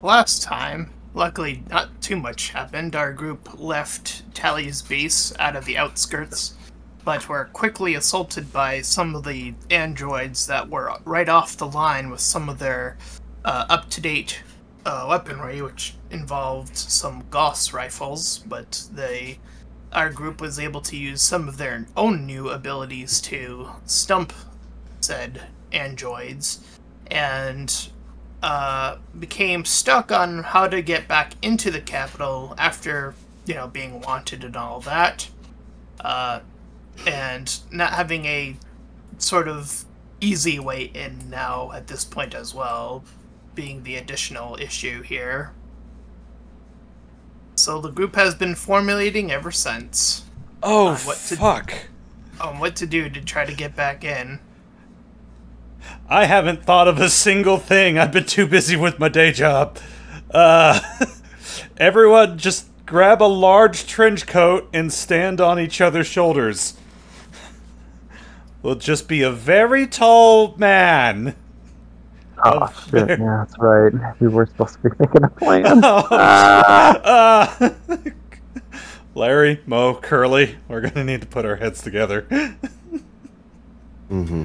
last time, luckily not too much happened. Our group left Tally's base out of the outskirts, but were quickly assaulted by some of the androids that were right off the line with some of their up-to-date weaponry, which involved some Gauss rifles, but our group was able to use some of their own new abilities to stump said androids, and became stuck on how to get back into the capital after, being wanted and all that. And not having a sort of easy way in now at this point as well, being the additional issue here. So the group has been formulating ever since. Oh, fuck. On what to do to try to get back in. I haven't thought of a single thing. I've been too busy with my day job. Everyone just grab a large trench coat and stand on each other's shoulders. We'll just be a very tall man. Oh, shit, yeah, that's right. We were supposed to be making a plan. Larry, Mo, Curly, we're gonna need to put our heads together. Mm-hmm.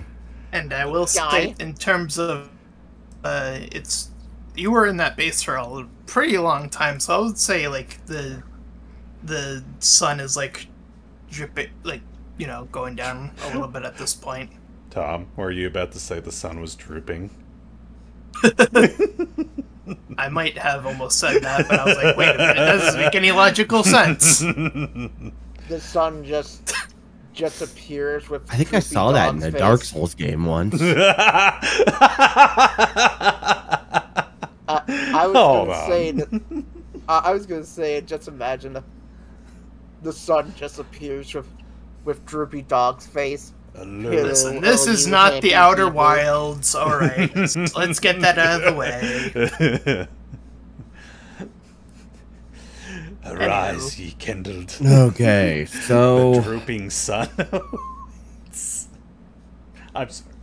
And I will state, in terms of, you were in that base for a pretty long time, so I would say, like, the sun is, like, dripping, like, going down a little bit at this point. Tom, were you about to say the sun was drooping? I might have almost said that, but I was like, wait a minute, that doesn't make any logical sense. The sun just appears with. I think I saw that in the Dark Souls game once. I was gonna say, just imagine the sun just appears with droopy dog's face. Listen, this is not the Outer Wilds. All right, let's get that out of the way. Arise, ye kindled. Okay, so the drooping sun. I'm sorry.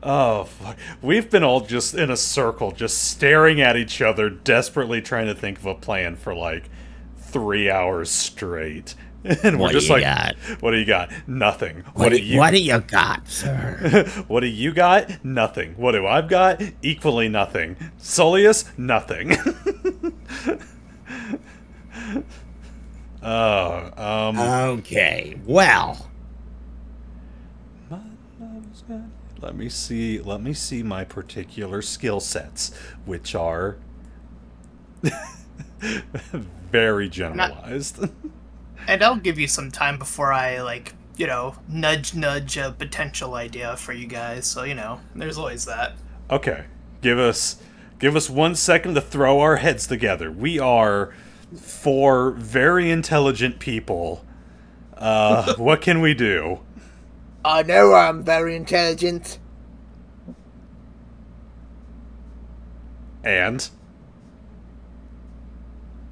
Oh, fuck. We've been all just in a circle, just staring at each other, desperately trying to think of a plan for like 3 hours straight. And we're just like, what do you got? Nothing. What do you got, sir? What do you got? Nothing. What do I've got? Equally nothing. Soleas? Nothing. Okay, well. Let me see my particular skill sets, which are very generalized. And I'll give you some time before I, like, nudge a potential idea for you guys. So, there's always that. Okay. Give us 1 second to throw our heads together. We are 4 very intelligent people. What can we do? I know I'm very intelligent. And?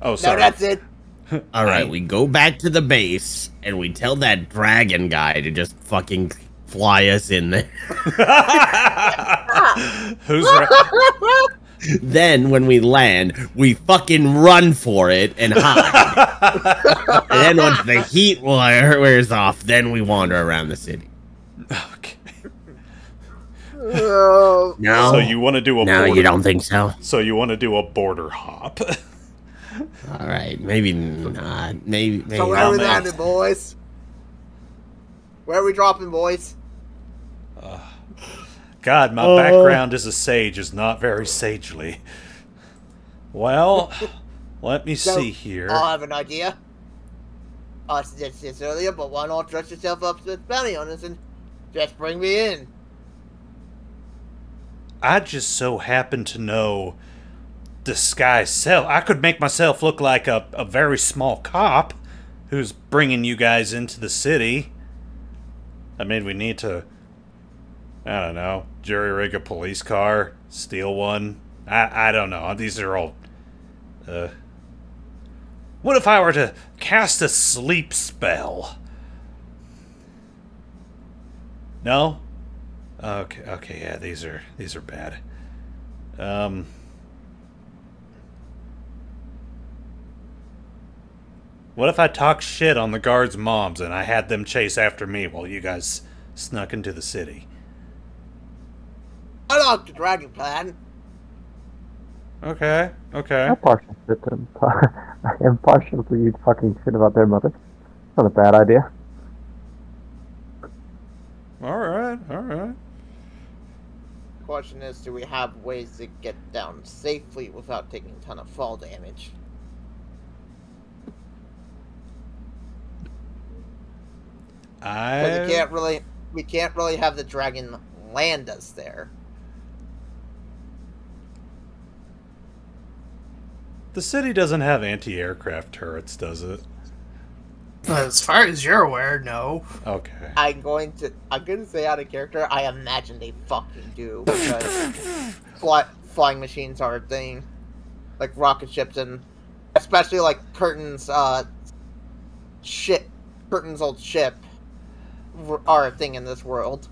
Oh, sorry. No, that's it. Alright, we go back to the base, and we tell that dragon guy to just fucking fly us in there. Who's Then, when we land, we fucking run for it and hide. And then once the heat wears off, then we wander around the city. Okay. No. So you want to do a No, you don't think so? So you want to do a border hop. Alright, maybe not. Maybe. So where are we landing, boys? Where are we dropping, boys? God, my background as a sage is not very sagely. Well, let me see here. I'll have an idea. I suggested this earlier, but why not dress yourself up as bounty hunters and just bring me in? I just so happen to know disguise self. I could make myself look like a very small cop who's bringing you guys into the city. I mean, we need to, I don't know, jury-rig a police car, steal one. I don't know. These are all... What if I were to cast a sleep spell? No? Okay, yeah, these are bad. What if I talk shit on the guards' moms and I had them chase after me while you guys snuck into the city? I like the dragon plan. Okay, okay. I'm partial to them. I am partial to you talking shit about their mother. Not a bad idea. Alright, alright. Question is, do we have ways to get down safely without taking a ton of fall damage? Because we can't really have the dragon land us there. The city doesn't have anti-aircraft turrets, does it? As far as you're aware, no. Okay. I'm going to say out of character, I imagine they fucking do, because flying machines are a thing. Like rocket ships, and especially like Curtin's old ship are a thing in this world.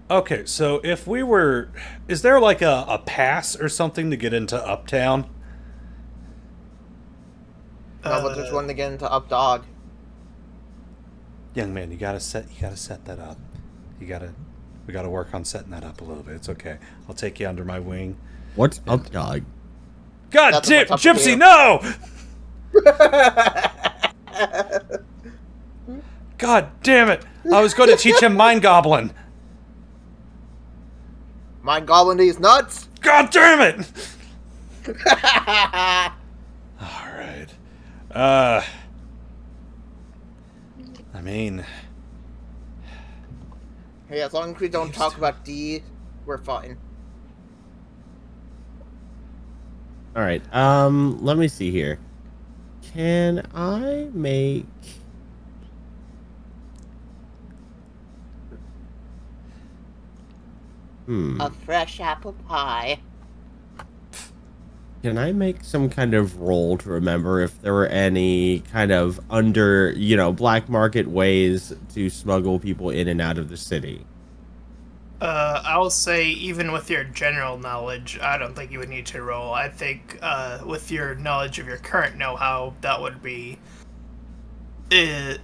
Okay, so if we were... Is there like a pass or something to get into Uptown? No, but there's one to get into Updog. Young man, you gotta set that up. We gotta work on setting that up a little bit. It's okay. I'll take you under my wing. What's Updog? God damn, Gypsy, no! God damn it! I was going to teach him Mind Goblin. Mind Goblin these nuts? God damn it! Alright. I mean... Hey, as long as we don't talk about D, we're fine. Alright, let me see here. Can I make... A fresh apple pie. Can I make some kind of roll to remember if there were any kind of black market ways to smuggle people in and out of the city? I'll say, even with your general knowledge, I don't think you would need to roll. I think, with your knowledge of your current know-how, that would be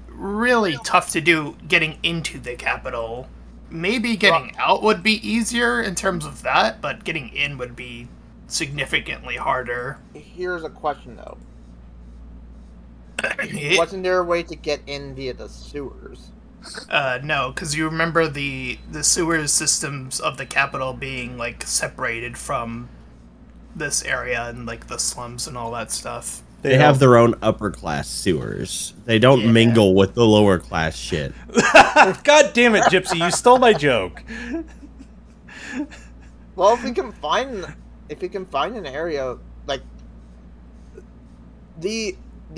really tough to do getting into the capital. Maybe getting out would be easier in terms of that, but getting in would be significantly harder. Here's a question, though. Wasn't there a way to get in via the sewers? No, because you remember the sewer systems of the capital being, like, separated from this area and, like, the slums and all that stuff. They have their own upper class sewers. They don't mingle with the lower class shit. God damn it, Gypsy, you stole my joke. Well, if we can find an area, like the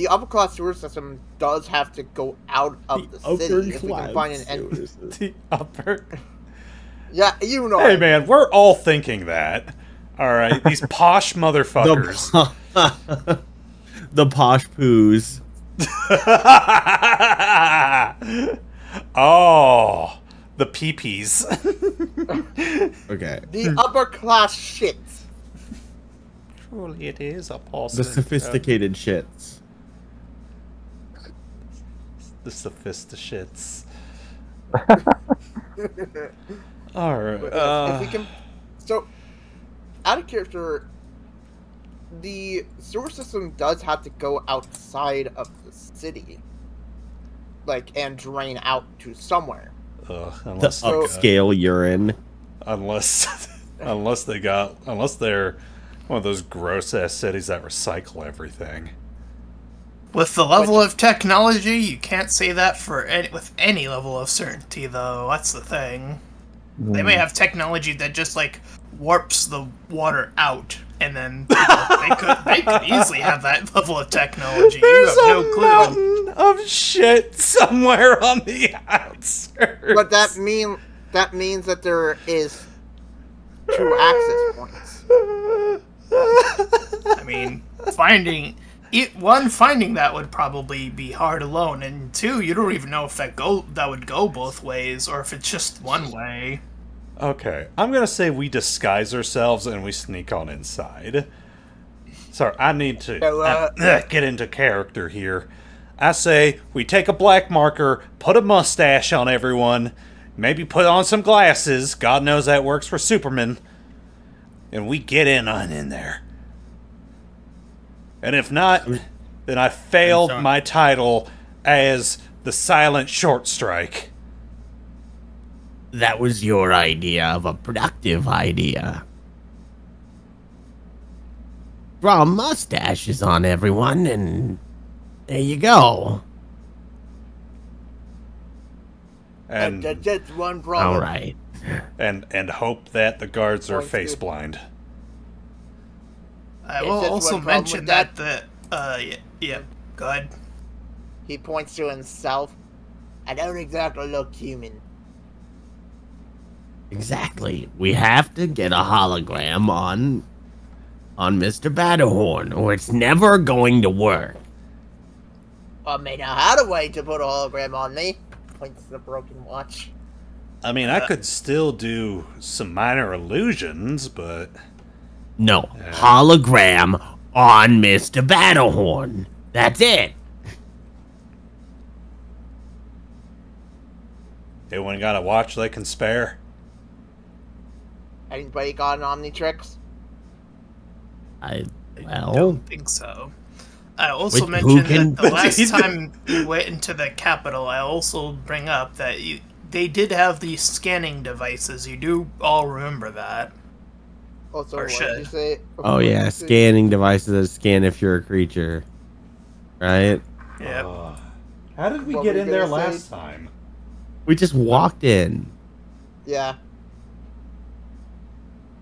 upper class sewer system does have to go out of the city. If we can find an entrance. The upper. Yeah, you know. Hey man, we're all thinking that. All right, these posh motherfuckers. The posh poos. Oh, the peepees. Okay. The upper class shits. Truly, it is a pulse. The sophisticated shits. The sophisticates. All right. If we can, so out of character, the sewer system does have to go outside of the city, like, and drain out to somewhere. Unless the upscale urine. Unless they're one of those gross ass cities that recycle everything. With the level of technology, you can't say that with any level of certainty, though. That's the thing. They may have technology that just, like, warps the water out, and then they could easily have that level of technology. There's you have no clue. Mountain of shit somewhere on the outskirts. But that means that there is 2 access points. I mean, finding that would probably be hard alone, and 2, you don't even know if that would go both ways, or if it's just one way. Okay, I'm gonna say we disguise ourselves and we sneak on inside. Sorry, I need to get into character here. I say we take a black marker, put a mustache on everyone, maybe put on some glasses. God knows that works for Superman. And we get in there. And if not, then I failed my title as the Silent Short Strike. That was your idea of a productive idea. Draw mustaches on everyone, and there you go. And that's one problem. All right. And hope that the guards are face blind. I will also mention that yeah, go ahead. He points to himself. I don't exactly look human. Exactly. We have to get a hologram on Mr. Batterhorn, or it's never going to work. I may know how to wait to put a hologram on me. Points to the broken watch. I mean, I could still do some minor illusions, but... No. Hologram on Mr. Batterhorn. That's it. Anyone got a watch they can spare? Anybody got an Omnitrix? I don't think so. I also Who mentioned can- that the last time you went into the Capitol, I also bring up that they did have these scanning devices. You do all remember that. Also, Or what should. did you say? Oh yeah, scanning devices that scan if you're a creature. Right? Yeah. How did we What get were in you there gonna say? last time? We just walked in. Yeah.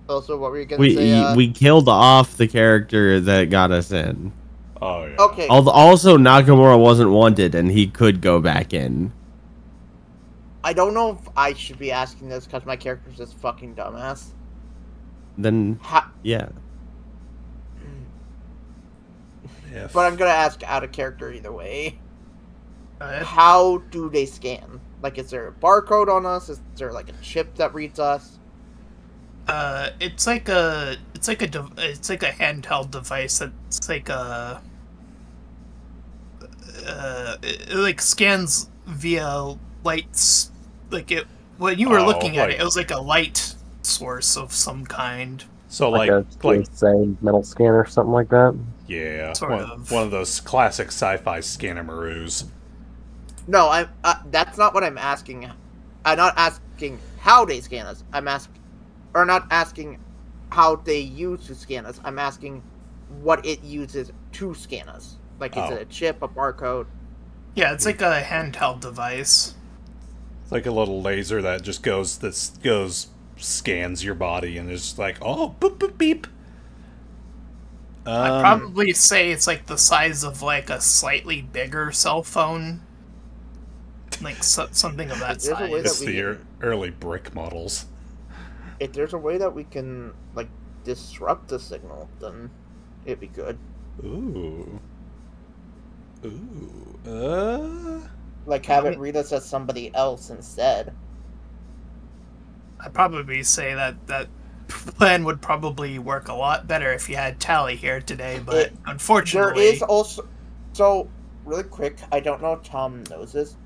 Also, what were you gonna say? We killed off the character that got us in. Oh, yeah. Okay. Also, Nakamura wasn't wanted, and he could go back in. I don't know if I should be asking this because my character's just fucking dumbass. Then, yeah. If- But I'm gonna ask out of character either way. Uh, How do they scan? Like, is there a barcode on us? Is there like a chip that reads us? it's like a handheld device that's like a it like scans via lights. Like it when you were looking at it was like a light source of some kind. So, Like a say metal scanner or something like that. yeah, Sort of. one of those classic sci-fi scanner-maroos. No, that's not what I'm asking. I'm not asking how they scan us. Or not asking how they use to scan us. I'm asking what it uses to scan us. Like, is it a chip, a barcode? Yeah, it's like a handheld device. It's like a little laser that just goes scans your body and is like, oh, boop, boop, beep. I'd probably say it's like the size of like a slightly bigger cell phone. Like something of that There's a way size. It's the early brick models. If there's a way that we can, like, disrupt the signal, then it'd be good. Ooh. Like, have it read us as somebody else instead. I'd probably say that plan would probably work a lot better if you had Tally here today, but unfortunately... There is also... So, really quick, I don't know if Tom knows this.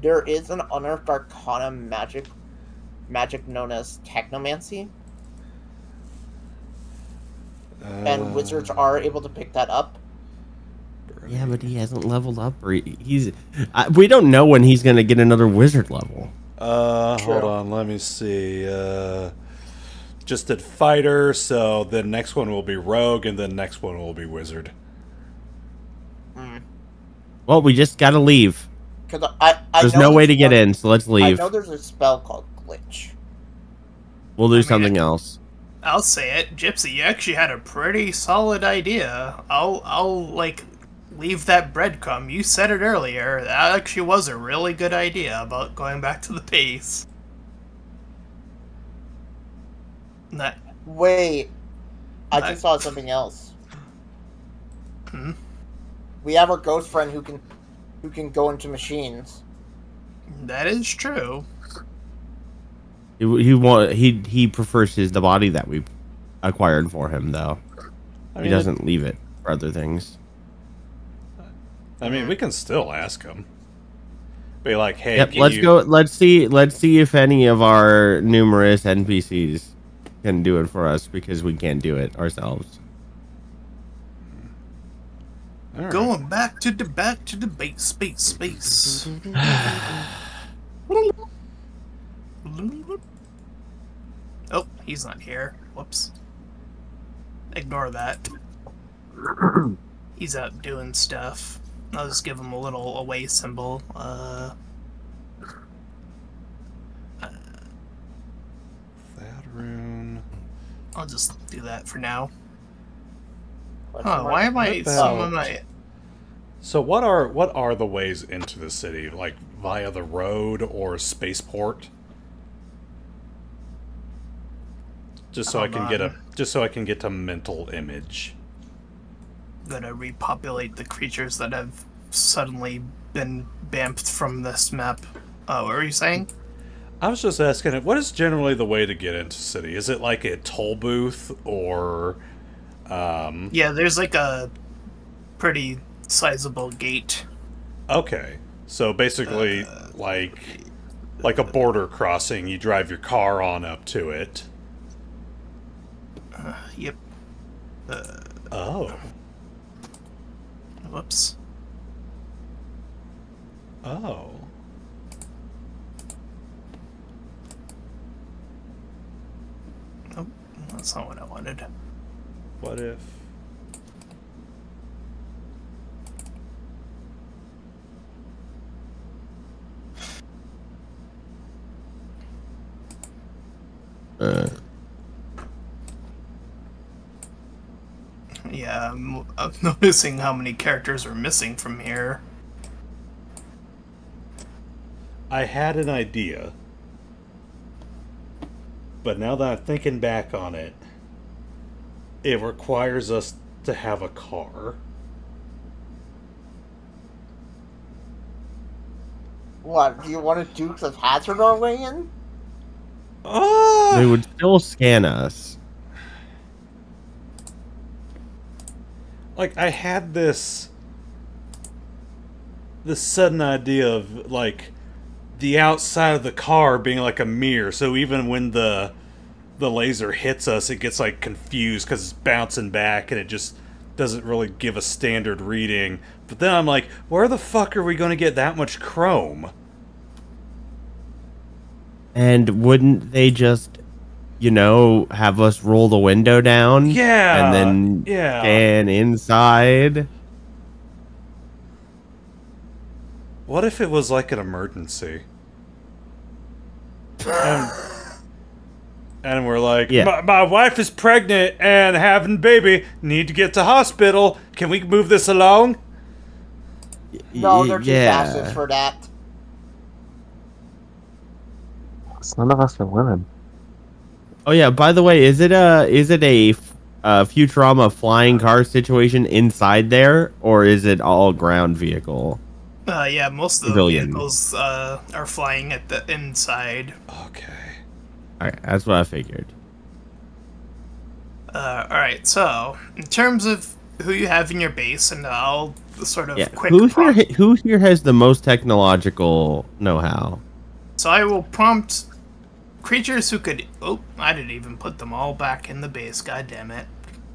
There is an unearthed arcana magic known as technomancy. And wizards are able to pick that up. Yeah, but he hasn't leveled up. Or he's. We don't know when he's gonna get another wizard level. Hold on, let me see. Just did fighter, so the next one will be rogue, and the next one will be wizard. Well, we just gotta leave. Because There's no way to get in, so let's leave. I know there's a spell called Glitch. We'll do something else. I'll say it, Gypsy, you actually had a pretty solid idea. I'll like leave that breadcrumb. You said it earlier. That actually was a really good idea about going back to the base. Wait, I just saw something else. Hmm? We have our ghost friend who can go into machines. That is true. He prefers the body that we acquired for him, though. I mean, He doesn't leave it for other things. I mean, we can still ask him. Be like, hey, Yep, go. Let's see if any of our numerous NPCs can do it for us, because we can't do it ourselves. All right. Going back to the base, space. Oh, he's not here. Whoops. Ignore that. He's out doing stuff. I'll just give him a little away symbol. That rune. I'll just do that for now. Question Why am I? What Some about- of my. So what are the ways into the city? Like via the road or spaceport? Just so I can get a mental image. Gonna repopulate the creatures that have suddenly been bamfed from this map. Oh, what were you saying? I was just asking it. What is generally the way to get into city? Is it like a toll booth or? Yeah, there's like a pretty sizable gate. Okay, so basically like a border crossing. You drive your car on up to it. Yep. Oh. Whoops. Oh. Oh, that's not what I wanted. What if? Yeah, I'm noticing how many characters are missing from here. I had an idea, but now that I'm thinking back on it, it requires us to have a car. What, do you want a Dukes of Hazzard our way in? They would still scan us. Like, I had this sudden idea of, like, the outside of the car being like a mirror, so even when the laser hits us, it gets, like, confused because it's bouncing back and it just doesn't really give a standard reading. But then I'm like, where the fuck are we going to get that much chrome? And wouldn't they just, have us roll the window down? Yeah. And then yeah. scan inside? What if it was like an emergency? And we're like, Yeah. my wife is pregnant and having a baby. Need to get to hospital. Can we move this along? No, they're too fast for that. None of us are women. Oh yeah. By the way, is it a Futurama flying car situation inside there, or is it all ground vehicle? Yeah, most of the Civilian. vehicles are flying at the inside. Okay. All right, that's what I figured. Alright, so, in terms of who you have in your base, and I'll sort of Yeah. quick Who here has the most technological know-how? So I will prompt creatures who could... Oh, I didn't even put them all back in the base, god damn it.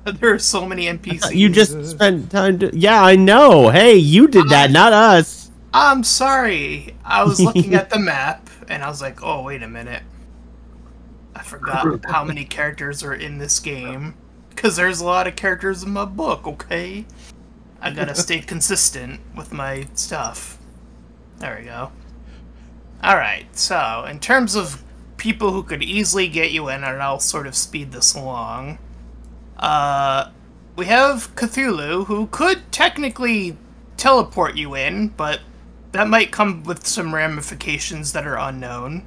There are so many NPCs. You just spent time to... Yeah, I know. Hey, you did that, not us. I'm sorry. I was looking at the map, and I was like, oh, wait a minute. I forgot how many characters are in this game. Because there's a lot of characters in my book, okay? I gotta stay consistent with my stuff. There we go. Alright, so, in terms of people who could easily get you in, and I'll sort of speed this along, we have Cthulhu, who could technically teleport you in, but that might come with some ramifications that are unknown.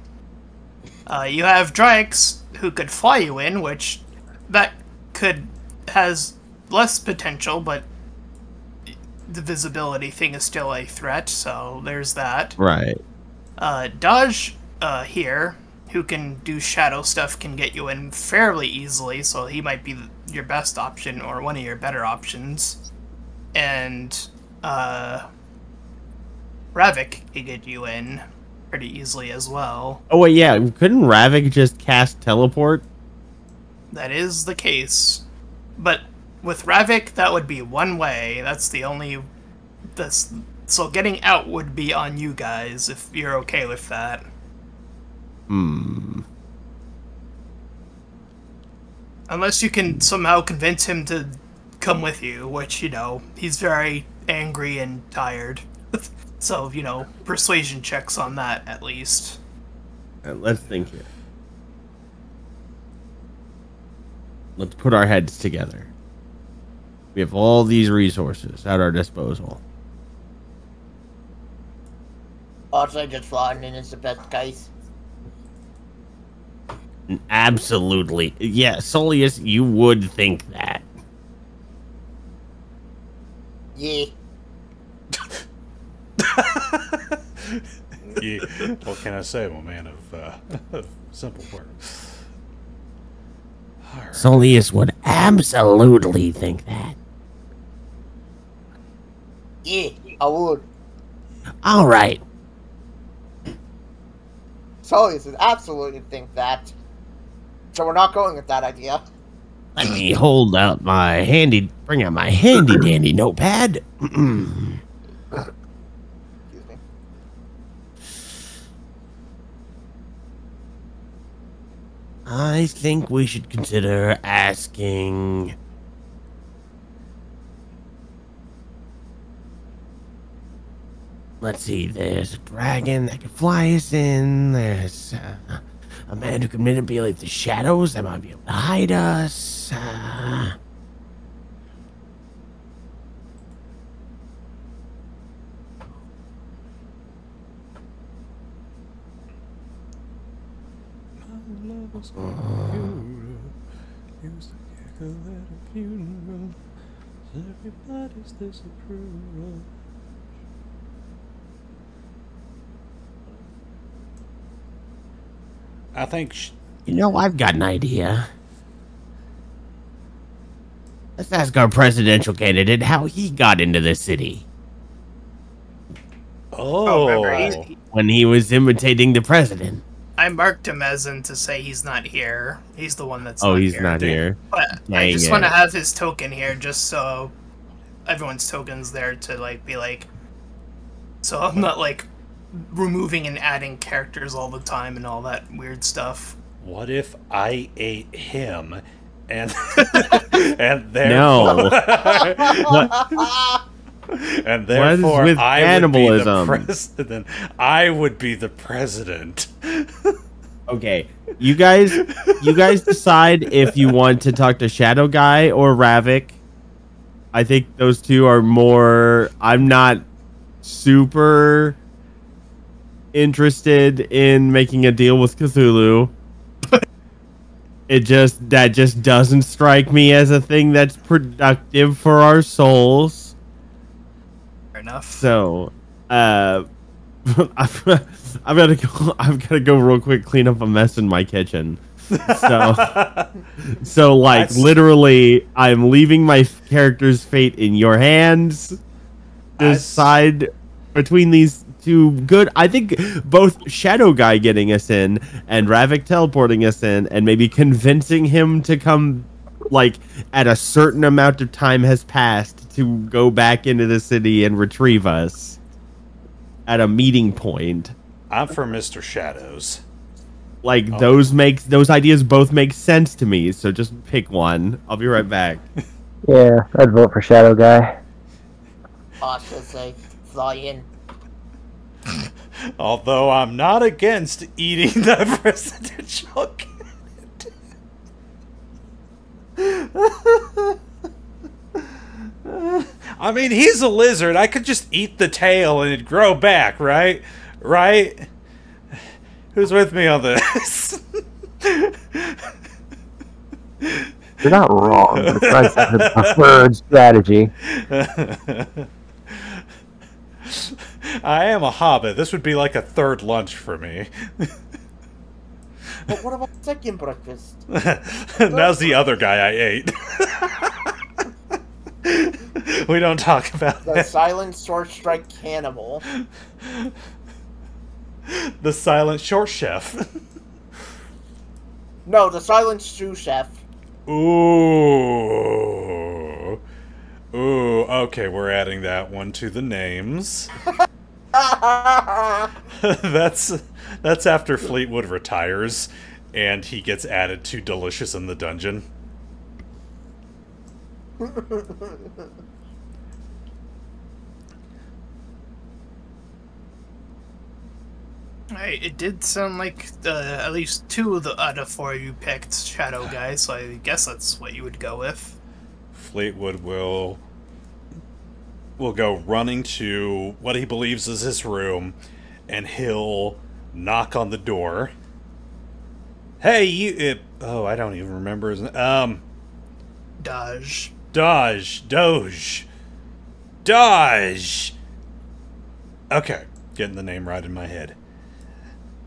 You have Dryax, who could fly you in, which that has less potential, but the visibility thing is still a threat, so there's that. Right. Dodge here who can do shadow stuff, can get you in fairly easily, so he might be your best option or one of your better options. And Ravik can get you in pretty easily as well. Oh, wait, yeah. Couldn't Ravik just cast teleport? That is the case. But with Ravik, that would be one way. That's the only... So getting out would be on you guys, if you're okay with that. Unless you can somehow convince him to come with you, which, you know, he's very angry and tired. So, you know, persuasion checks on that, at least. Let's think here. Let's put our heads together. We have all these resources at our disposal. Also, just flying in is the best case. Absolutely. Yeah, Soleas, you would think that. Yeah. Yeah. What can I say? I'm a man of simple words. Right. Soleas would absolutely think that. Yeah, I would. All right. Soleas would absolutely think that. So we're not going with that idea. Let me bring out my handy dandy notepad. Excuse me. I think we should consider asking... Let's see, there's a dragon that can fly us in. There's a man who can manipulate the shadows that might be able to hide us. Everybody's disapproval. I think... You know, I've got an idea. Let's ask our presidential candidate how he got into the city. Remember, When he was imitating the president. I marked him as in to say he's not here. He's the one that's he's not here. But I just want to have his token here just so everyone's token's there to, like, be like... So I'm not, like, removing and adding characters all the time and all that weird stuff. What if I ate him and and therefore and therefore I would be the president? I would be the president. Okay, you guys decide if you want to talk to Shadow Guy or Ravik. I think those two are more... I'm not super interested in making a deal with Cthulhu. That just doesn't strike me as a thing that's productive for our souls. Fair enough. So, I've got to go real quick, clean up a mess in my kitchen. So like, literally, I'm leaving my character's fate in your hands. Decide between these two good... I think both Shadow Guy getting us in and Ravik teleporting us in and maybe convincing him to come, like, at a certain amount of time has passed to go back into the city and retrieve us at a meeting point. I'm for Mr. Shadows. Like, those ideas both make sense to me, so just pick one. I'll be right back. Yeah, I'd vote for Shadow Guy. I should say, fly in. Although I'm not against eating the presidential candidate. I mean, he's a lizard. I could just eat the tail and it'd grow back, right? Right? Who's with me on this? You're not wrong. That's the preferred strategy. I am a hobbit. This would be like a third lunch for me. But what about second breakfast? Now's the other guy I ate. We don't talk about The that. silent sword strike cannibal. The silent short chef. No, the silent sous chef. Ooh. Ooh, okay, we're adding that one to the names. That's after Fleetwood retires and he gets added to Delicious in the Dungeon. It did sound like at least 2 of the out of 4 you picked Shadow Guy, so I guess that's what you would go with. Fleetwood will go running to what he believes is his room, and he'll knock on the door. Hey, you... oh, I don't even remember his name. Dodge. Doge. Okay, getting the name right in my head.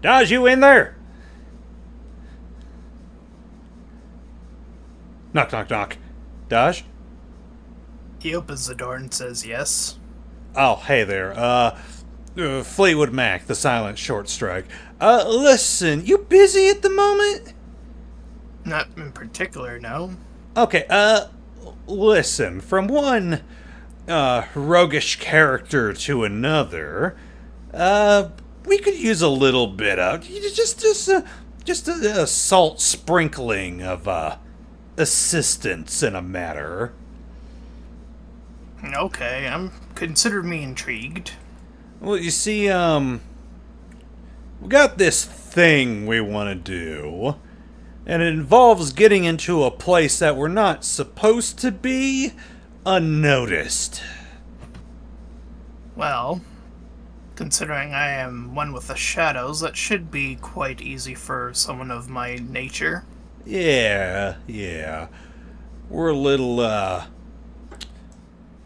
Dodge, you in there? Knock, knock, knock. Dodge? He opens the door and says yes. Oh, hey there. Fleetwood Mac, the silent short strike. Listen, you busy at the moment? Not in particular, no. Okay, listen, from one, roguish character to another, we could use a little bit of, just a salt sprinkling of, assistance in a matter. Okay, consider me intrigued. Well, you see, we got this thing we want to do, and it involves getting into a place that we're not supposed to be unnoticed. Well, considering I am one with the shadows, that should be quite easy for someone of my nature. Yeah. We're a little,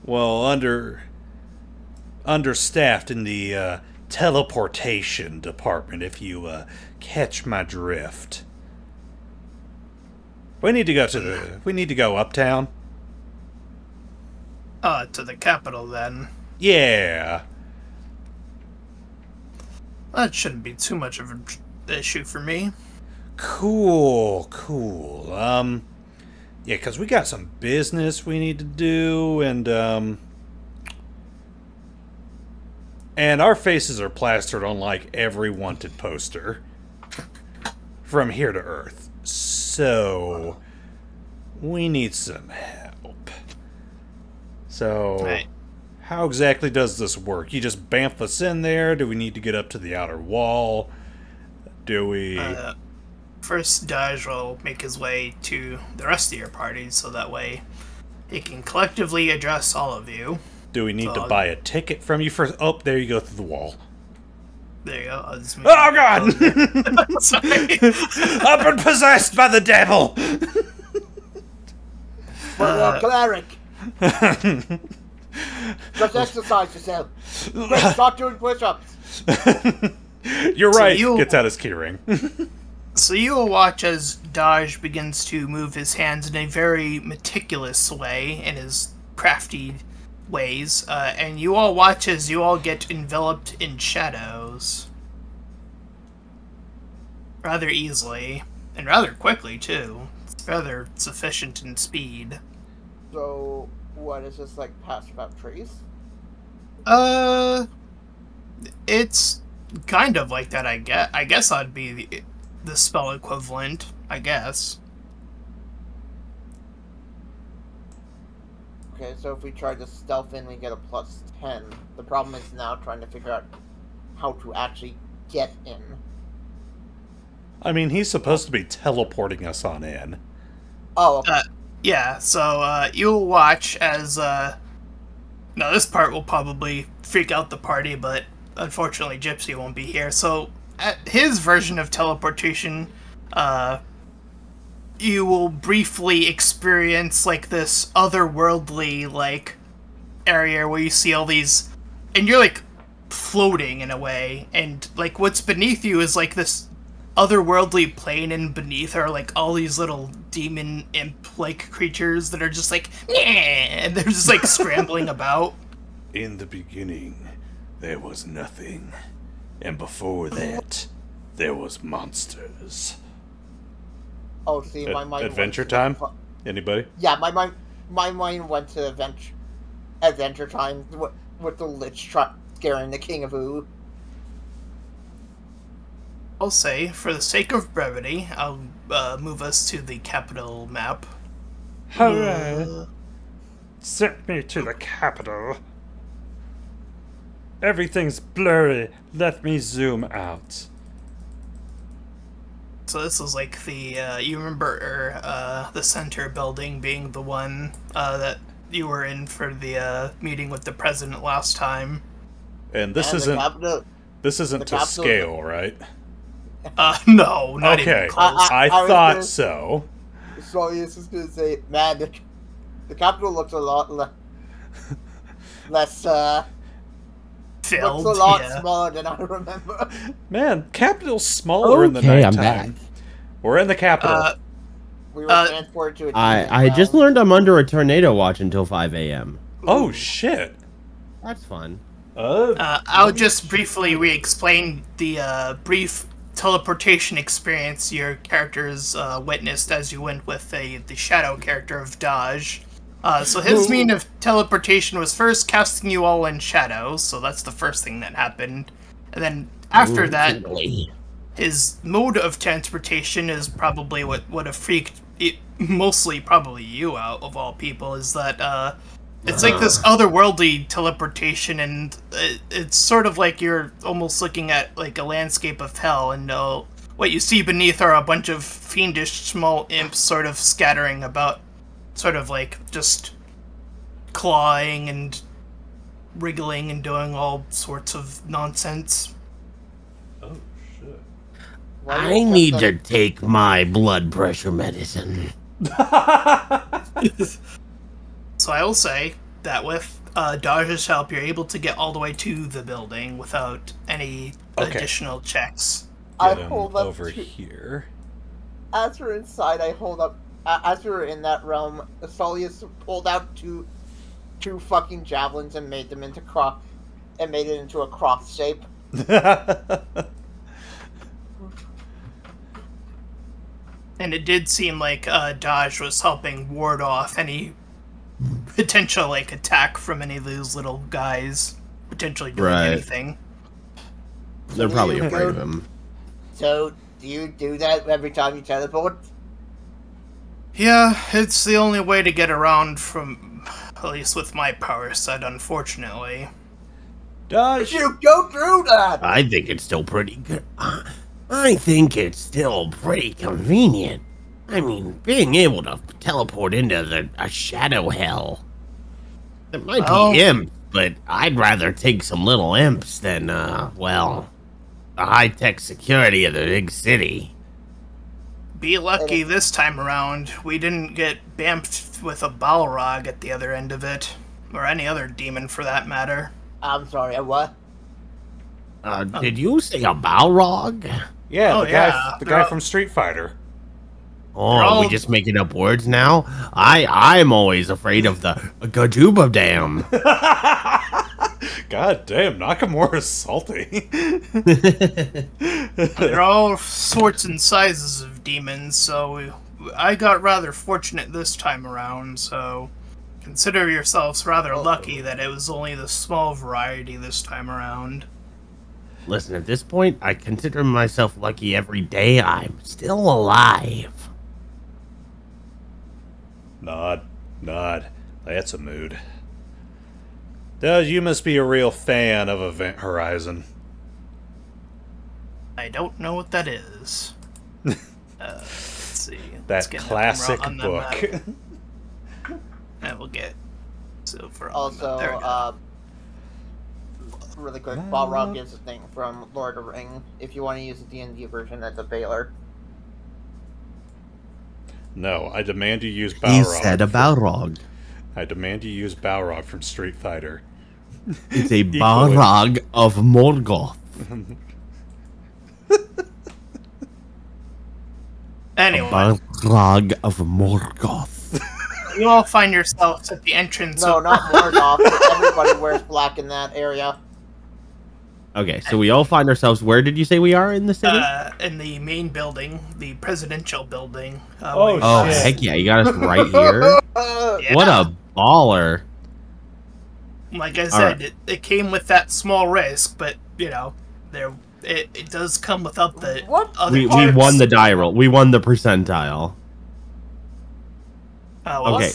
well, understaffed in the, teleportation department, if you, catch my drift. We need to go uptown. To the capital, then. Yeah. That shouldn't be too much of an issue for me. Cool. Yeah, because we got some business we need to do, and our faces are plastered on, like, every wanted poster. From here to Earth. So, we need some help. So, Right. How exactly does this work? You just bamf us in there? Do we need to get up to the outer wall? Do we... First, Dodge will make his way to the rest of your party, so that way he can collectively address all of you. Do we need to buy a ticket from you first? Oh, there you go through the wall. There you go. I'll just move Oh, God! Sorry. I've been possessed by the devil! But cleric. Just exercise yourself. Quick, start doing push-ups. You're right. you'll- Gets out his keyring. So you will watch as Dodge begins to move his hands in a very meticulous way, in his crafty ways, and you all watch as you all get enveloped in shadows. Rather easily, and rather quickly, too. It's rather sufficient in speed. So, what is this, like, pass without trace? It's kind of like that, I guess that'd be the spell equivalent, I guess. Okay, so if we try to stealth in, we get a +10. The problem is now trying to figure out how to actually get in. I mean, he's supposed to be teleporting us on in. Oh, okay. Yeah, so you'll watch as now this part will probably freak out the party, but unfortunately Gypsy won't be here. So at his version of teleportation, you will briefly experience like this otherworldly like area where you see all these, and you're like floating in a way, and like what's beneath you is like this otherworldly plane, and beneath are like all these little demon imp-like creatures that are just like, "Nyeh," and they're just like scrambling about. In the beginning, there was nothing. And before that, there was monsters. Oh, see, my mind. Adventure Time? Anybody? Yeah, my mind went to Adventure Time with the Lich scaring the King of Ooh. I'll say, for the sake of brevity, I'll move us to the capital map. Hooray! Send me to the capital. Everything's blurry. Let me zoom out. So this is like the, you remember the center building being the one that you were in for the meeting with the president last time. And this isn't to scale, right? No, not even close. I thought so. So I was just gonna say, man, the capital looks a lot less, filled, looks a lot smaller than I remember. Man, capital's smaller in the nighttime. I'm back. We're in the capital. We were transported to a I just learned I'm under a tornado watch until 5 a.m. Oh, shit. That's fun. I'll just briefly re-explain the brief teleportation experience your characters witnessed as you went with the shadow character of Dodge. So his mean of teleportation was first casting you all in shadow, so that's the first thing that happened. And then after that, his mode of transportation is probably what would have freaked mostly probably you out of all people, is that it's like this otherworldly teleportation, and it's sort of like you're almost looking at like a landscape of hell, and what you see beneath are a bunch of fiendish small imps sort of scattering about, sort of like just clawing and wriggling and doing all sorts of nonsense. Oh, shit. I need to take my blood pressure medicine. So I will say that with Dodge's help, you're able to get all the way to the building without any additional checks. Get him over here. As we're inside, I hold up. As we were in that realm, Soleas pulled out two fucking javelins and made them into made it into a cross shape. And it did seem like Dodge was helping ward off any potential like attack from any of those little guys potentially doing anything. They're probably afraid of him. So, do you do that every time you teleport? Yeah, it's the only way to get around from, at least with my power set, unfortunately. Dodge! You go through that! I think it's still pretty good. I think it's still pretty convenient. I mean, being able to teleport into a shadow hell. There might be imps, but I'd rather take some little imps than, well, the high-tech security of the big city. Be lucky this time around. We didn't get bamfed with a Balrog at the other end of it. Or any other demon, for that matter. I'm sorry, what? Did you say a Balrog? Yeah, the guy from Street Fighter. Oh, are we just making up words now? I'm always afraid of the Gajuba Dam. God damn, Nakamura's salty. They're all sorts and sizes of demons, so I got rather fortunate this time around, so consider yourselves rather lucky that it was only the small variety this time around. Listen, at this point, I consider myself lucky every day I'm still alive. Nod. That's a mood. Dad, you must be a real fan of Event Horizon. I don't know what that is. Let's see. That classic book. I will get. So for also, really quick, Balrog is a thing from Lord of the Rings. If you want to use the D&D version, that's a Baylor. No, I demand you use Balrog. He said a Balrog. I demand you use Balrog from Street Fighter. It's a Balrog of Morgoth. Anyway, Balrog of Morgoth. you all find yourselves at the entrance No, of... not Morgoth. Everybody wears black in that area. Okay, so we all find ourselves. Where did you say we are in the city? in the main building, the presidential building. Oh, Oh, shit. heck yeah, you got us right here. Yeah. What a baller. Like I All said, right. it came with that small risk, but, you know, it does come without the What? other We parts. won the die roll. We won the percentile. Okay.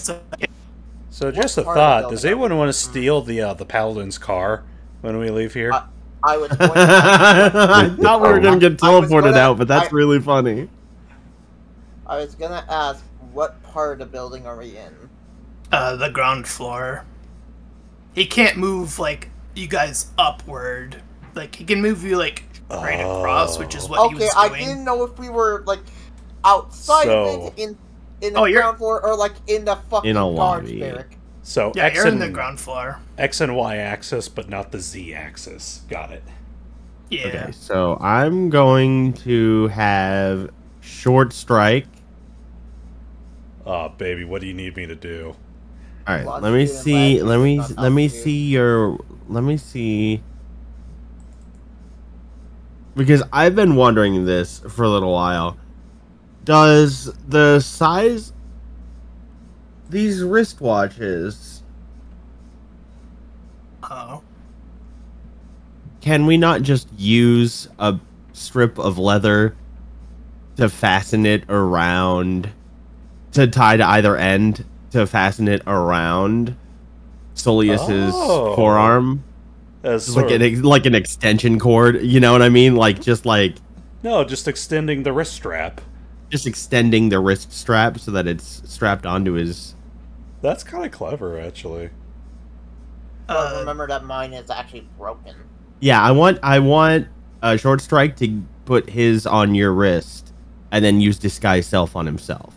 So just a part of the thought: building does are anyone we- want to steal the paladin's car when we leave here? I was going to ask, I thought we were going to get I was teleported gonna- out, but that's really funny. I was gonna ask, what part of the building are we in? The ground floor. He can't move, like, you guys upward. Like, he can move you, like, right across, which is what he Okay, was I doing. didn't know if we were like outside So- of it, in the Oh, you're- ground floor, or like in the fucking In a guards lobby. barrack. So Yeah, X you're in and the ground floor. X and Y axis, but not the Z axis. Got it. Yeah. Okay, so I'm going to have short strike. Oh, baby, what do you need me to do? All right, Lots let me of shooting see. lag, Let me not let me helping you. see your. Let me see. Because I've been wondering this for a little while. Does the size these wristwatches, Oh. can we not just use a strip of leather to fasten it around, to tie to either end, to fasten it around Soleas's Oh. forearm? As Just like sort of- like an extension cord, you know what I mean? Like just extending the wrist strap. just extending the wrist strap so that it's strapped onto his. That's kind of clever, actually. But remember that mine is actually broken. Yeah, I want a short strike to put his on your wrist, and then use disguise self on himself.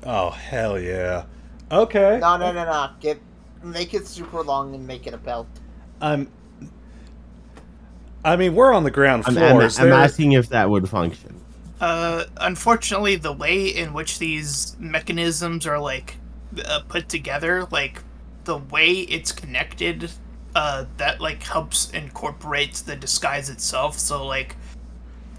Oh, hell yeah. Okay. No. Make it super long and make it a belt. I mean, we're on the ground I'm, floor. I'm asking if that would function. Unfortunately, the way in which these mechanisms are, like, put together, like, the way it's connected, that, like, helps incorporate the disguise itself, so, like,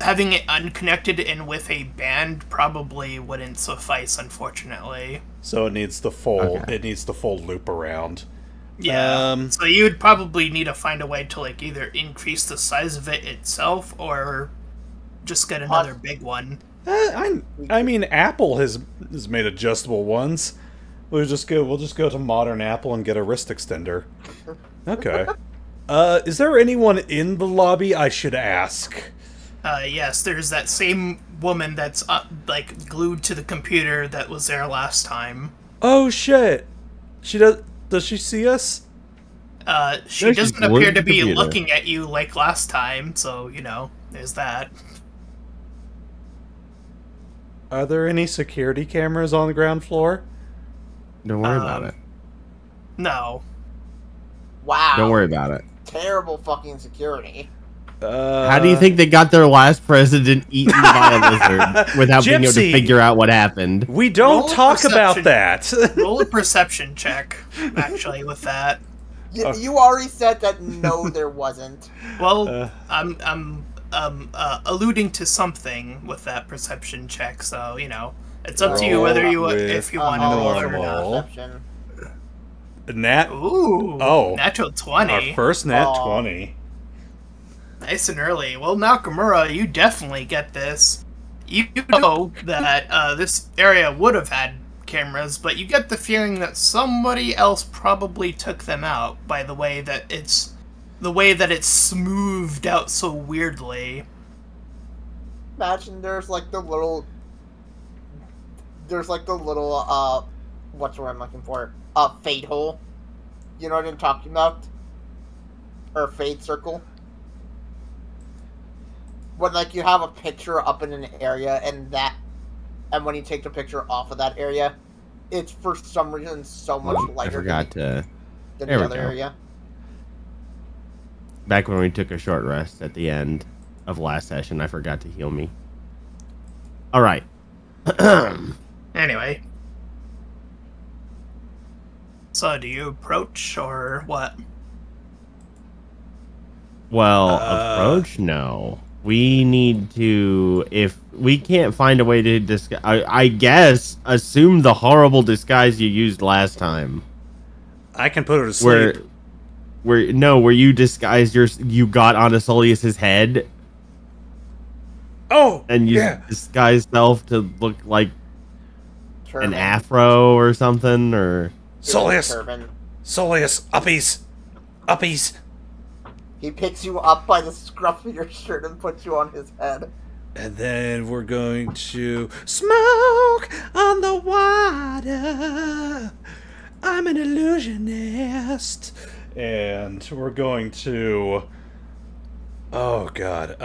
having it unconnected and with a band probably wouldn't suffice, unfortunately. So it needs the full. Okay. It needs the full loop around. Yeah. So you would probably need to find a way to, like, either increase the size of it itself or just get another big one. I mean, Apple has made adjustable ones. We'll just go to modern Apple and get a wrist extender. Okay. Is there anyone in the lobby I should ask? Yes, there's that same woman that's, like, glued to the computer that was there last time. Oh shit. She does. Does she see us? She No, she's doesn't glued appear to to the be computer. looking at you like last time, so, you know, there's that. Are there any security cameras on the ground floor? Don't worry about it. No. Wow. Don't worry about it. Terrible fucking security. How do you think they got their last president eaten by a lizard without being able to Gypsy. figure out what happened? We don't Roll talk about perception. that. Roll a perception check, actually, with that. You already said that no, there wasn't. Well, I'm alluding to something with that perception check, so, you know, it's up to you whether you if you want to normal. roll or not. Perception. Nat. Ooh, Oh. natural 20. Our first nat Aw. 20. Nice and early. Well, Nakamura, you definitely get this. You know that this area would have had cameras, but you get the feeling that somebody else probably took them out by the way that it's smoothed out so weirdly. Imagine there's like the little what's the word I'm looking for? Fade hole. You know what I'm talking about? Or fade circle. When like you have a picture up in an area and when you take the picture off of that area, it's for some reason so much I lighter forgot to. than There the we other go. area. Back when we took a short rest at the end of last session, I forgot to heal me. All right. Anyway. So, do you approach, or what? Well, approach? No. We need to, if we can't find a way to disguise, I guess, assume the horrible disguise you used last time. I can put her to sleep. Where you disguised you got onto Soleas' head. Oh, and you yeah. disguise self to look like Turban. an afro or something, or Soleas, Turban. Soleas, uppies. He picks you up by the scruff of your shirt and puts you on his head. And then we're going to smoke on the water. I'm an illusionist. And we're going to... Oh, God.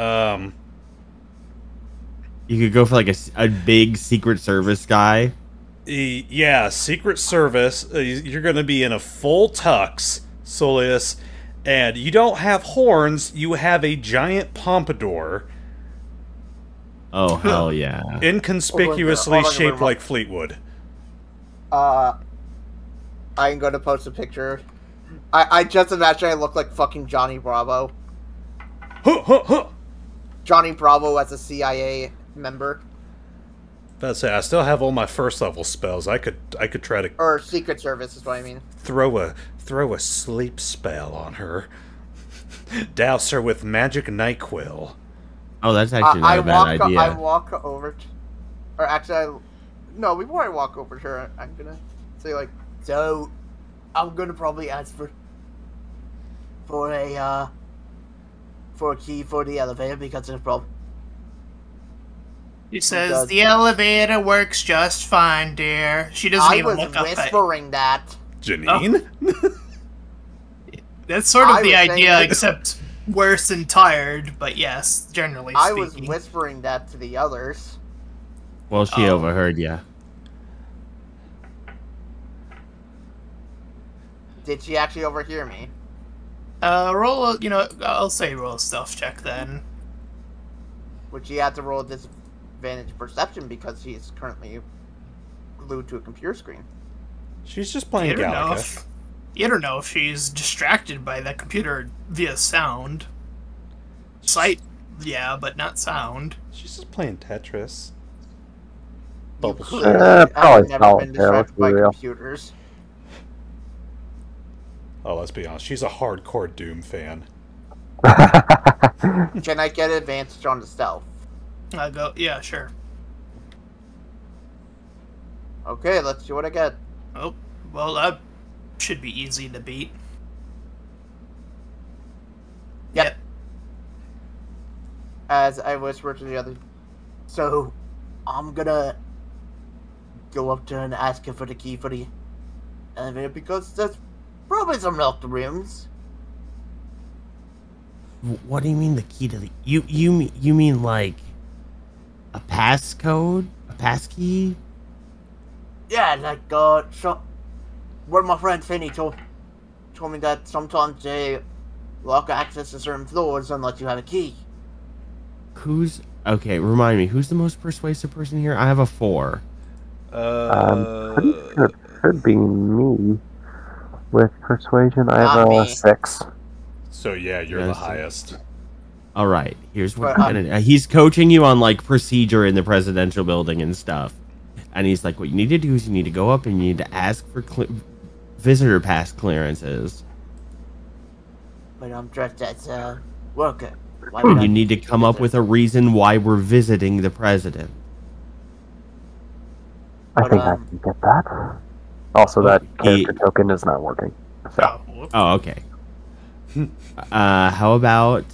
you could go for like a big Secret Service guy. Yeah, Secret Service. You're going to be in a full tux, Soleas. And you don't have horns, you have a giant pompadour. Oh, hell yeah. Inconspicuously shaped like Fleetwood. I'm going to post a picture. I just imagine I look like fucking Johnny Bravo. Johnny Bravo as a CIA member. That's it. I still have all my first level spells. I could try to... Or Secret Service is what I mean. Throw a sleep spell on her. Douse her with magic NyQuil. Oh, that's actually not a bad idea. I walk over to... Or actually, no, before I walk over to her, I'm gonna say, like, so, I'm gonna probably ask for a key for the elevator because there's probably... He says, the elevator works just fine, dear. She doesn't even look up I was whispering that. Janine? Oh. That's sort of the idea, except worse and tired, but yes, generally speaking. I was whispering that to the others. Well, she overheard you. Did she actually overhear me? Roll I'll say roll a stealth check then. Would she have to roll a disadvantage perception because she is currently glued to a computer screen? She's just playing Galactus. You don't know if she's distracted by that computer via sound. Sight, yeah, but not sound. She's just playing Tetris. Probably I've never been solitaire, let's distracted be by real. computers. Oh, let's be honest. She's a hardcore Doom fan. Can I get advantage on the stealth? Yeah, sure. Okay, let's see what I get. Oh, well, that should be easy to beat. Yep. As I whisper to the other, so I'm gonna go up to her and ask her for the key for the elevator because there's probably some locked rooms. What do you mean the key to the... You mean like a passcode? A passkey? Yeah, like, one of my friends, Finney, told me that sometimes they lock access to certain floors unless you have a key. Okay, remind me, who's the most persuasive person here? I have a 4. Pretty sure it should be me. With persuasion, I have a 6. So yeah, you're the highest. All right, here's what we're gonna. He's coaching you on like procedure in the presidential building and stuff, and he's like, "What you need to do is you need to go up and you need to ask for visitor pass clearances. But I'm dressed as a worker. You need to come up with a reason why we're visiting the president." I think I can get that. Also, that character token is not working. So. Oh, okay. How about...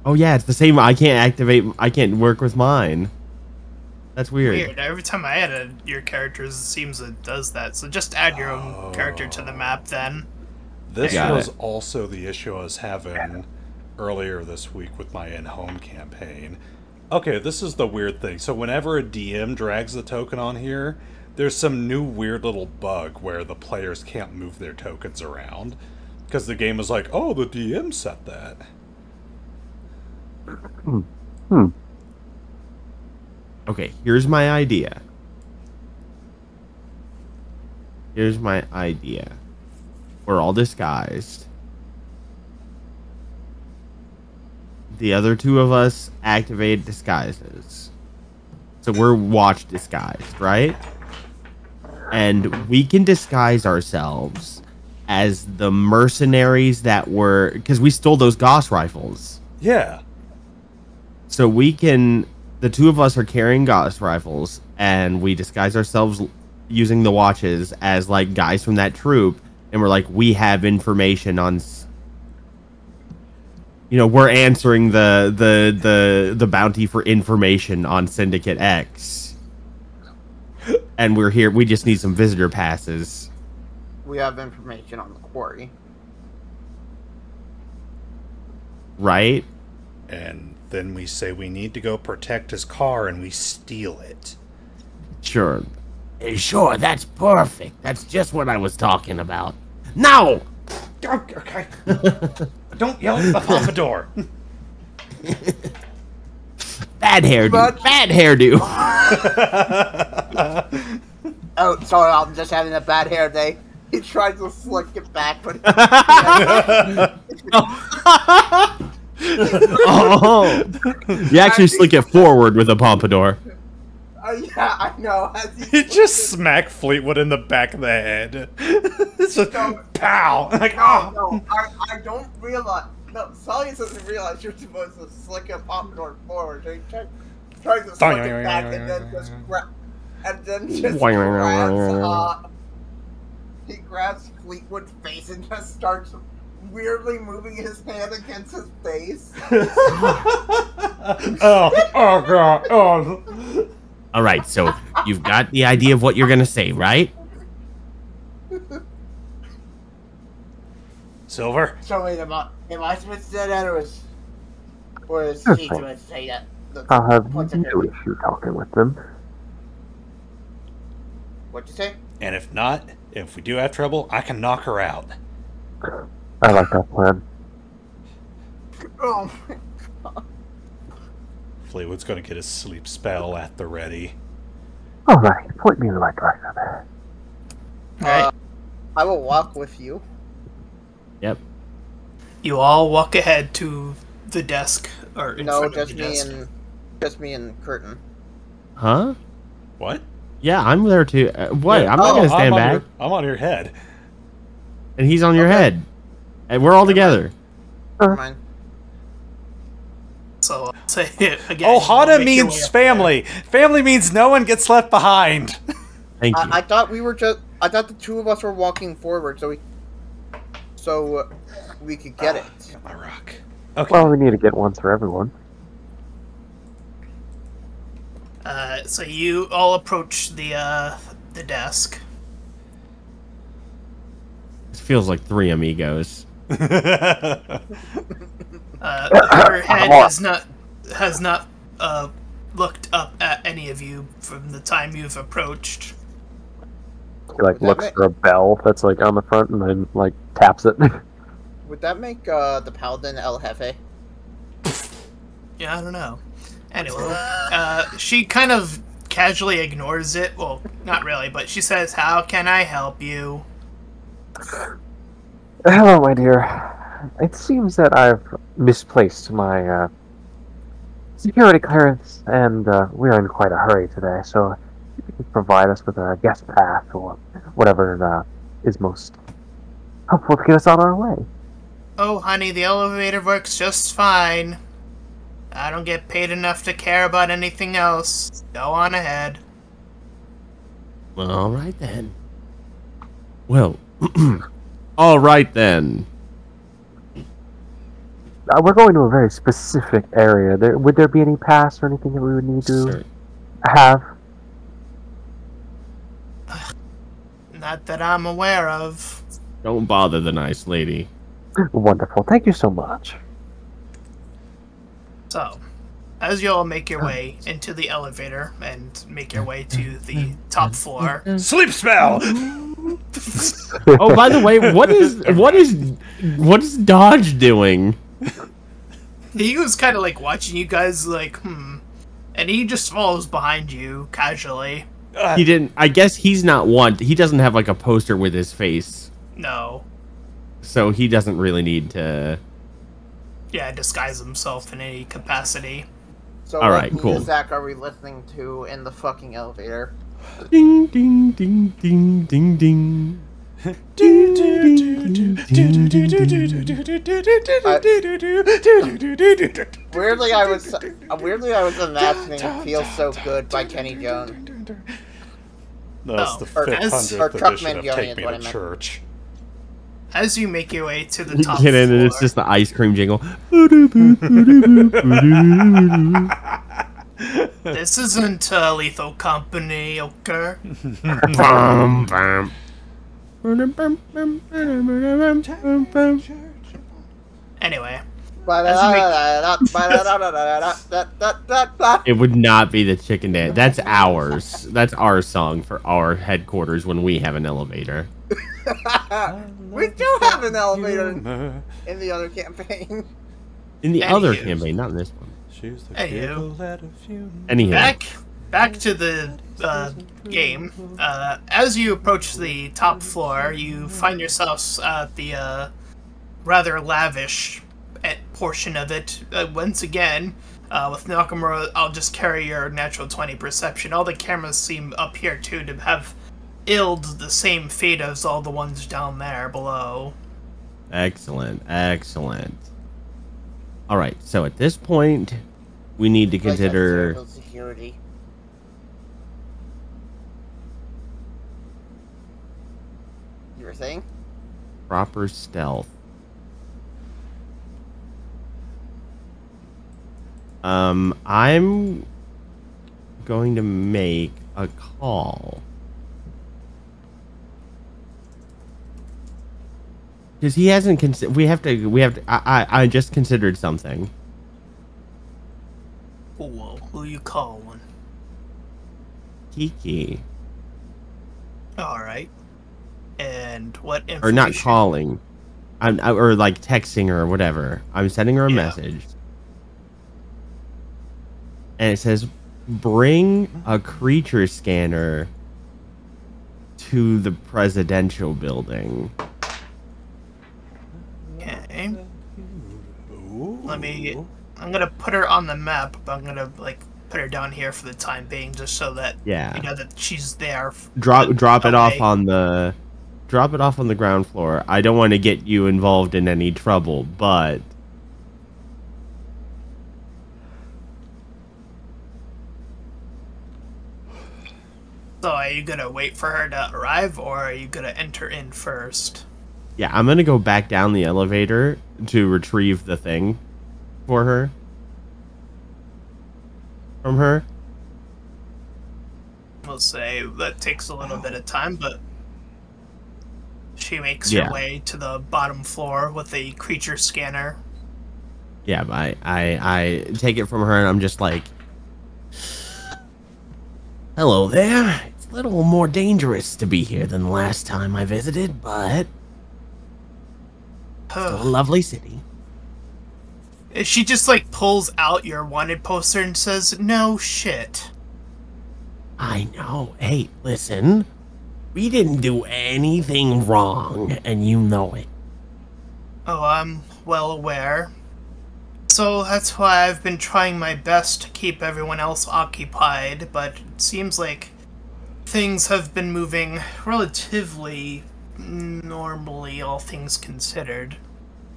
Oh, yeah, it's the same. I can't work with mine. That's weird. Every time I add your characters, it seems it does that. So just add your own character to the map then. This was also the issue I was having earlier this week with my in-home campaign. Okay, this is the weird thing. So whenever a DM drags the token on here, there's some new weird little bug where the players can't move their tokens around. Because the game is like, oh, the DM set that. Okay, here's my idea. Here's my idea. We're all disguised. The other two of us activate disguises. So we're watch disguised, right? And we can disguise ourselves as the mercenaries that were... Because we stole those Gauss rifles. Yeah. So we can... The two of us are carrying Gauss rifles, and we disguise ourselves using the watches as, like, guys from that troop. And we're like, we have information on... You know, we're answering the bounty for information on Syndicate X. And we're here. We just need some visitor passes. We have information on the quarry. Right? And then we say we need to go protect his car, and we steal it. Sure. Sure, that's perfect. That's just what I was talking about. Now! Okay. Don't yell at the pompadour. Bad hairdo. Bad hairdo. Oh, sorry, I'm just having a bad hair day. He tried to slick it back, but... Oh. You actually slick it forward with a pompadour. Yeah, I know. He just smacked Fleetwood in the back of the head. It's just pow. Like, oh. No, I don't realize. No, Soleas doesn't realize you're supposed to slick a pompadour forward. So he tries to slick it back and then just he grabs Fleetwood's face and just starts weirdly moving his hand against his face. oh god. Oh. All right, so you've got the idea of what you're going to say, right? Silver? So wait, am I supposed to say that, or is he supposed to say that? I'll have no issue talking with them. What'd you say? And if not, if we do have trouble, I can knock her out. I like that plan. Oh my god. Fleetwood's gonna get his sleep spell at the ready. Alright, point me in the right direction. Alright. I will walk with you. Yep. You all walk ahead to the desk, or in No, front just of the me desk. just me and Curtin. Huh? What? Yeah, I'm there too. What? Yeah. I'm not going to stand back. I'm on your head. And he's on your head. And we're all together. Never mind. So I'll say it again. Oh, Hana Make your way means up family. Family means no one gets left behind. Thank you. I thought we were I thought the two of us were walking forward, so we could get it. Got my rock. Okay. Well, we need to get one for everyone. So you all approach the desk. This feels like three amigos. Her head has not looked up at any of you from the time you've approached. He like looks for a bell that's like on the front and then like taps it. Would that make the Paladin El Jefe? Yeah, I don't know. Anyway, she kind of casually ignores it. Well, not really, but she says, "How can I help you?" Hello, my dear. It seems that I've misplaced my security clearance, and we're in quite a hurry today. So, if you could provide us with a guest pass or whatever is most helpful to get us on our way. Oh, honey, the elevator works just fine. I don't get paid enough to care about anything else. Go on ahead. Well, all right then. Well, all right then. We're going to a very specific area. Would there be any pass or anything that we would need to have? Not that I'm aware of. Don't bother the nice lady. Wonderful. Thank you so much. So, as you all make your way into the elevator and make your way to the top floor, Sleep spell. Oh, by the way, what is Dodge doing? he was kind of like watching you guys, like, And he just follows behind you casually. He didn't. I guess he's not one. He doesn't have like a poster with his face, No. so he doesn't really need to. Yeah, disguise himself in any capacity. So All what right, cool. music are we listening to in the fucking elevator? Ding ding ding ding ding ding. Weirdly, I was imagining "Feels So Good" by Kenny Jones. That's the Or 500th Truckman edition of Johnny Take is Me what to I meant. Church. As you make your way to the You top get in and floor, it's just the ice cream jingle. this isn't Lethal Company, okay? Bum, bum. Anyway, It would not be the chicken dance. That's ours. That's our song for our headquarters when we have an elevator. we do have an elevator in the other campaign. In the other Anywho. campaign, not in this one. She's the Anywho. giggle at a funeral. Anywho. back to the game. As you approach the top floor, you find yourselves at the rather lavish portion of it. Once again, with Nakamura, I'll just carry your natural 20 perception. All the cameras seem up here too to have illed the same fate as all the ones down there below. Excellent. Excellent. All right. So at this point, we need to consider. Like security. You were saying? Proper stealth. I'm going to make a call. Because he hasn't we have to, I just considered something. Whoa, who you calling? Kiki. Alright. And what information? Or not calling. Or like texting her or whatever. I'm sending her a Yeah. message. And it says, bring a creature scanner to the presidential building. Okay. I'm gonna put her on the map, but I'm gonna like put her down here for the time being, just so that Yeah. you know that she's there. Drop it off away. on the ground floor. I don't want to get you involved in any trouble, but So are you gonna wait for her to arrive, or are you gonna enter in first? yeah, I'm gonna go back down the elevator to retrieve the thing for her. From her. We'll say that takes a little bit of time, but she makes Yeah. her way to the bottom floor with a creature scanner. Yeah, but I take it from her and I'm just like, hello there. It's a little more dangerous to be here than the last time I visited, but still a lovely city. She just like pulls out your wanted poster and says, "No shit." I know. Hey, listen. We didn't do anything wrong, and you know it. Oh, I'm well aware. So that's why I've been trying my best to keep everyone else occupied, but it seems like things have been moving relatively normally, all things considered.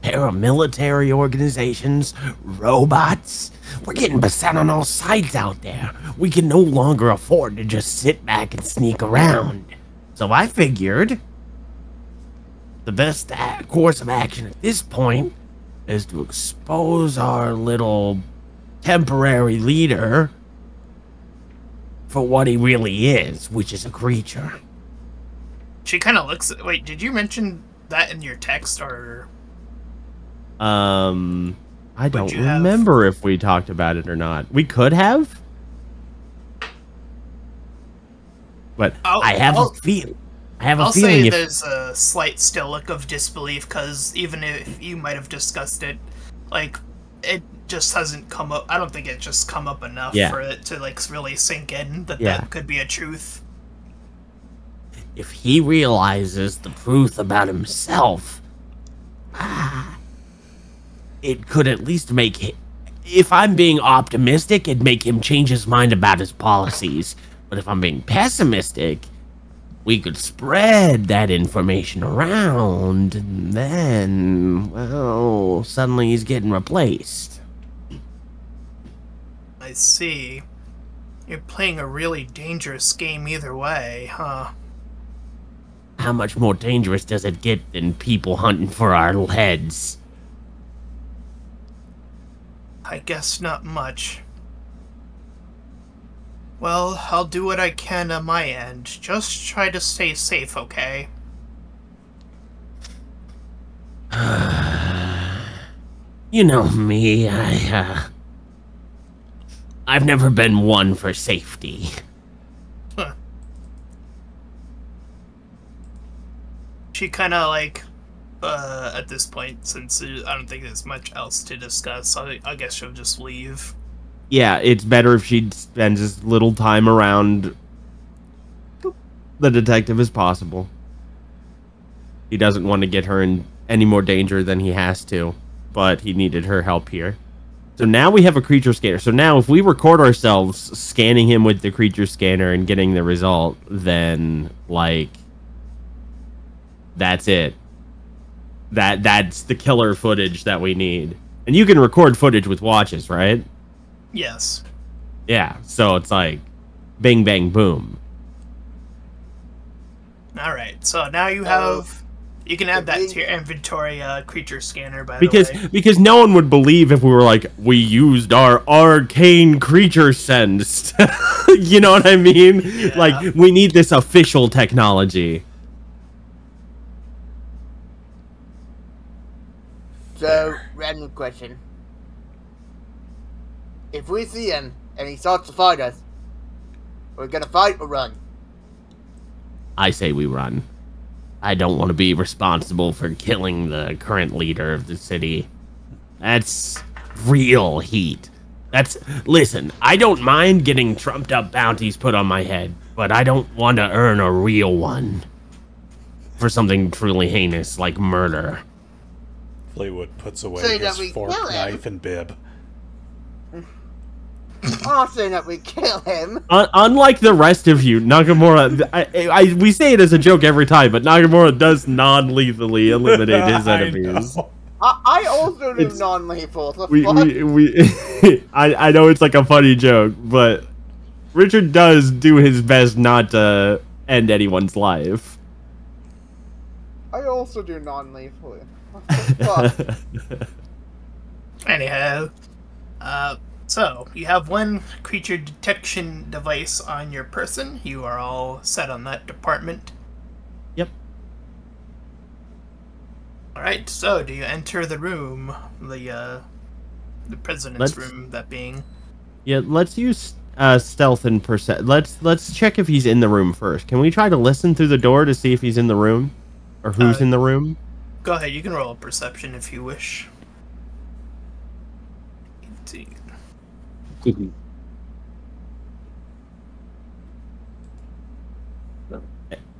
Paramilitary organizations, robots. We're getting beset on all sides out there. We can no longer afford to just sit back and sneak around. So I figured the best course of action at this point is to expose our little temporary leader for what he really is, which is a creature. She kind of looks at... Wait, did you mention that in your text, or... I don't you have- remember if we talked about it or not. We could have. But I have a feeling. I have a I'll feeling say if there's a slight still look of disbelief, because even if you might have discussed it, like, it just hasn't come up. I don't think it just come up enough Yeah. for it to like really sink in that Yeah. that could be a truth. If he realizes the truth about himself, it could at least make him, if I'm being optimistic, it'd make him change his mind about his policies. But if I'm being pessimistic, we could spread that information around, and then, well, suddenly he's getting replaced. I see. You're playing a really dangerous game either way, huh? How much more dangerous does it get than people hunting for our heads? I guess not much. Well, I'll do what I can on my end. Just try to stay safe, okay? You know me, I've never been one for safety. Huh. She kind of like, at this point, since I don't think there's much else to discuss, I guess she'll just leave. Yeah, it's better if she spends as little time around the detective as possible. He doesn't want to get her in any more danger than he has to, but he needed her help here. So now we have a creature scanner. So now if we record ourselves scanning him with the creature scanner and getting the result, then, like, that's it. That's the killer footage that we need. And you can record footage with watches, right? Yes. Yeah, so it's like bing, bang, boom. Alright, so now you have... You can add that to your inventory, creature scanner, by the way. Because no one would believe if we were like, we used our arcane creature sense. You know what I mean? Yeah. Like, we need this official technology. So, random question. If we see him and he starts to fight us, we're gonna fight or run? I say we run. I don't want to be responsible for killing the current leader of the city. That's real heat. Listen, I don't mind getting trumped up bounties put on my head, but I don't want to earn a real one for something truly heinous like murder. Fleetwood puts away Say that his we fork, kill him. knife, and bib. I'm saying that we kill him. Unlike the rest of you, Nakamura, we say it as a joke every time, but Nakamura does non-lethally eliminate his enemies. I also do non-lethal. I know it's like a funny joke, but Richard does do his best not to end anyone's life. I also do non-lethally. Anyhow, so you have one creature detection device on your person. You are all set on that department. Yep. Alright, so do you enter the room? The president's room, that being. Yeah, let's use stealth and let's check if he's in the room first. Can we try to listen through the door to see if he's in the room? Or who's in the room? Go ahead, you can roll a perception if you wish. 18.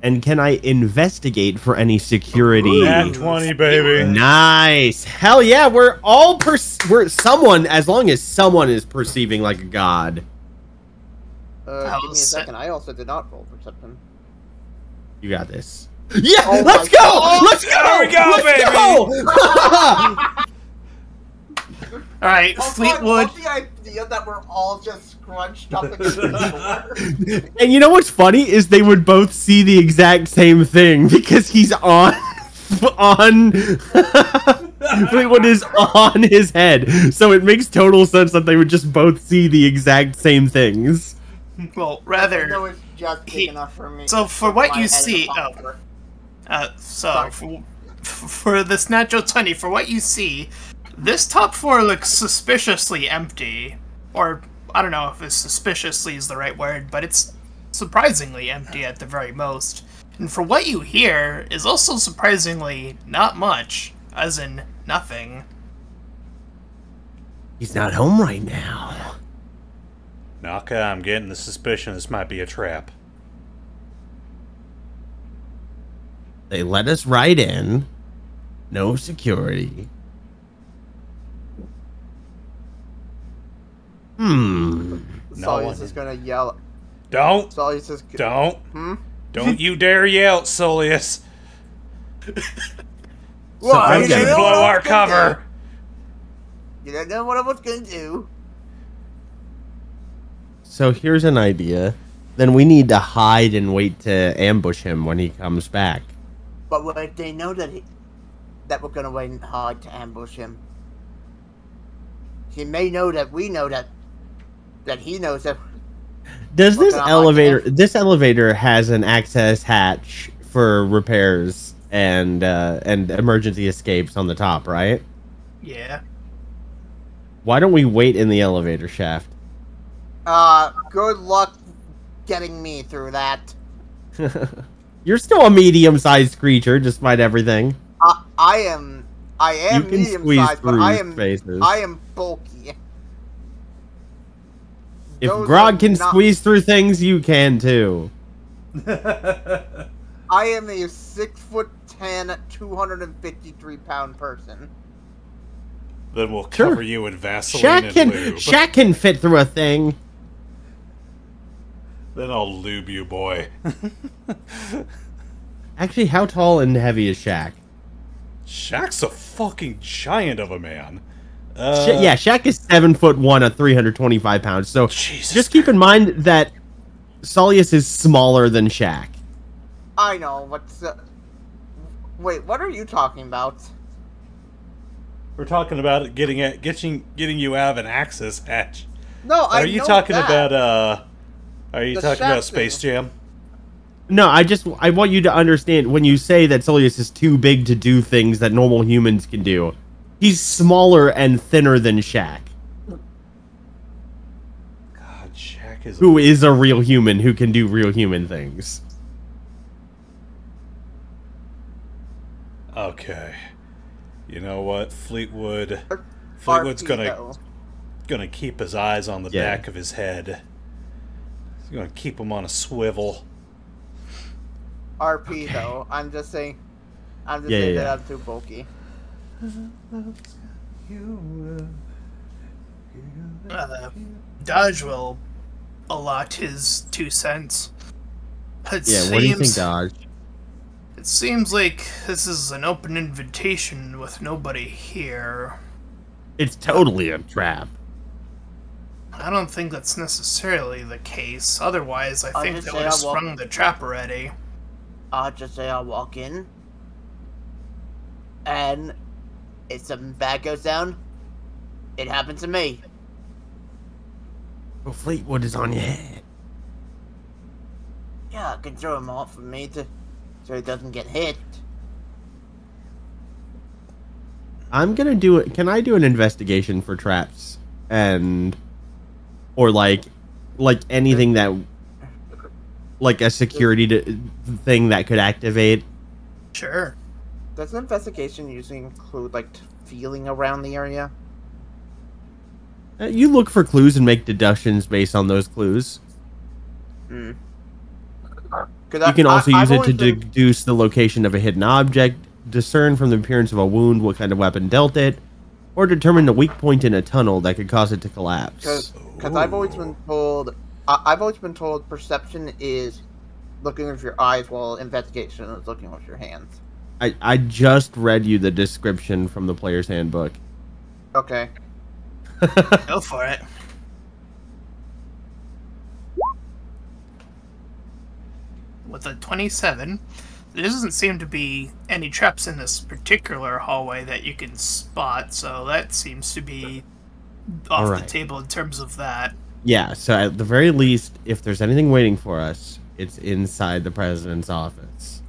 And can I investigate for any security? Nat 20, baby. Nice. Hell yeah, we're all we're someone, as long as someone is perceiving like a god. Give me a second. I also did not roll perception. You got this. Yeah, Oh let's my go! God. Let's go! There we go, Let's baby! go! Alright, Oh, Fleetwood. God, the idea that we're all just scrunched up against the door. And you know what's funny is they would both see the exact same thing because he's on Fleetwood is on his head. So it makes total sense that they would just both see the exact same things. Well, rather... No, it's just big enough for me. So for what My you head see... is So, for this natural 20, for what you see, this top floor looks suspiciously empty. Or, I don't know if it's suspiciously is the right word, but it's surprisingly empty at the very most. And for what you hear is also surprisingly not much, as in nothing. He's not home right now. Naka, I'm getting the suspicion this might be a trap. They let us right in. No security. Soleas is gonna yell. Don't. Soleas is. Don't. Hmm? Don't you dare yell, Soleas. Well, Don't you blow our cover. You don't know what I was gonna do. So here's an idea. Then we need to hide and wait to ambush him when he comes back. But what if they know that that we're gonna wait and hide to ambush him? He may know that we know that he knows that. Does this Looking elevator? like This elevator has an access hatch for repairs and emergency escapes on the top, right? Yeah. Why don't we wait in the elevator shaft? Good luck getting me through that. You're still a medium-sized creature, despite everything. I am You can medium squeeze sized, but through I am spaces. bulky. If Those Grog are can not- squeeze through things, you can too. I am a 6'10", 253-pound person. Then we'll Sure. cover you in Vaseline and lube. Shaq can fit through a thing. Then I'll lube you, boy. Actually, how tall and heavy is Shaq? Shaq's a fucking giant of a man. Yeah, Shaq is 7'1" at 325 pounds. So Jesus just keep in mind that Soleas is smaller than Shaq. I know. Wait, what are you talking about? We're talking about getting you out of an access hatch. No, I Are you know talking that. about Are you The talking about shaft Space Jam? No, I want you to understand when you say that Soleas is too big to do things that normal humans can do. He's smaller and thinner than Shaq, God, Shaq is. who is a real human who can do real human things. Okay. You know what, Fleetwood's RP, gonna keep his eyes on the Yeah. back of his head. He's gonna keep him on a swivel. RP Okay. though. I'm just saying Yeah, that yeah. I'm too bulky. Dodge will allot his 2 cents. It Yeah, what do you think, Dodge? It seems like this is an open invitation with nobody here. It's totally a trap. I don't think that's necessarily the case. Otherwise, I I'll think just they say would have I walk- sprung the trap already. I'll just say I'll walk in, and if something bad goes down, it happened to me. Well, Fleetwood is on your head. Yeah, I can throw him off of me so he doesn't get hit. I'm gonna do it. Can I do an investigation for traps or like anything that, like a security thing that could activate? Sure. Does an investigation usually include like feeling around the area? You look for clues and make deductions based on those clues. Hmm. You can also use it to deduce the location of a hidden object, discern from the appearance of a wound what kind of weapon dealt it, or determine the weak point in a tunnel that could cause it to collapse. Because I've always been told perception is looking with your eyes, while investigation is looking with your hands. I just read you the description from the player's handbook. Okay. Go for it. With a 27, there doesn't seem to be any traps in this particular hallway that you can spot, so that seems to be off the Alright. table in terms of that. Yeah, so at the very least, if there's anything waiting for us, it's inside the president's office.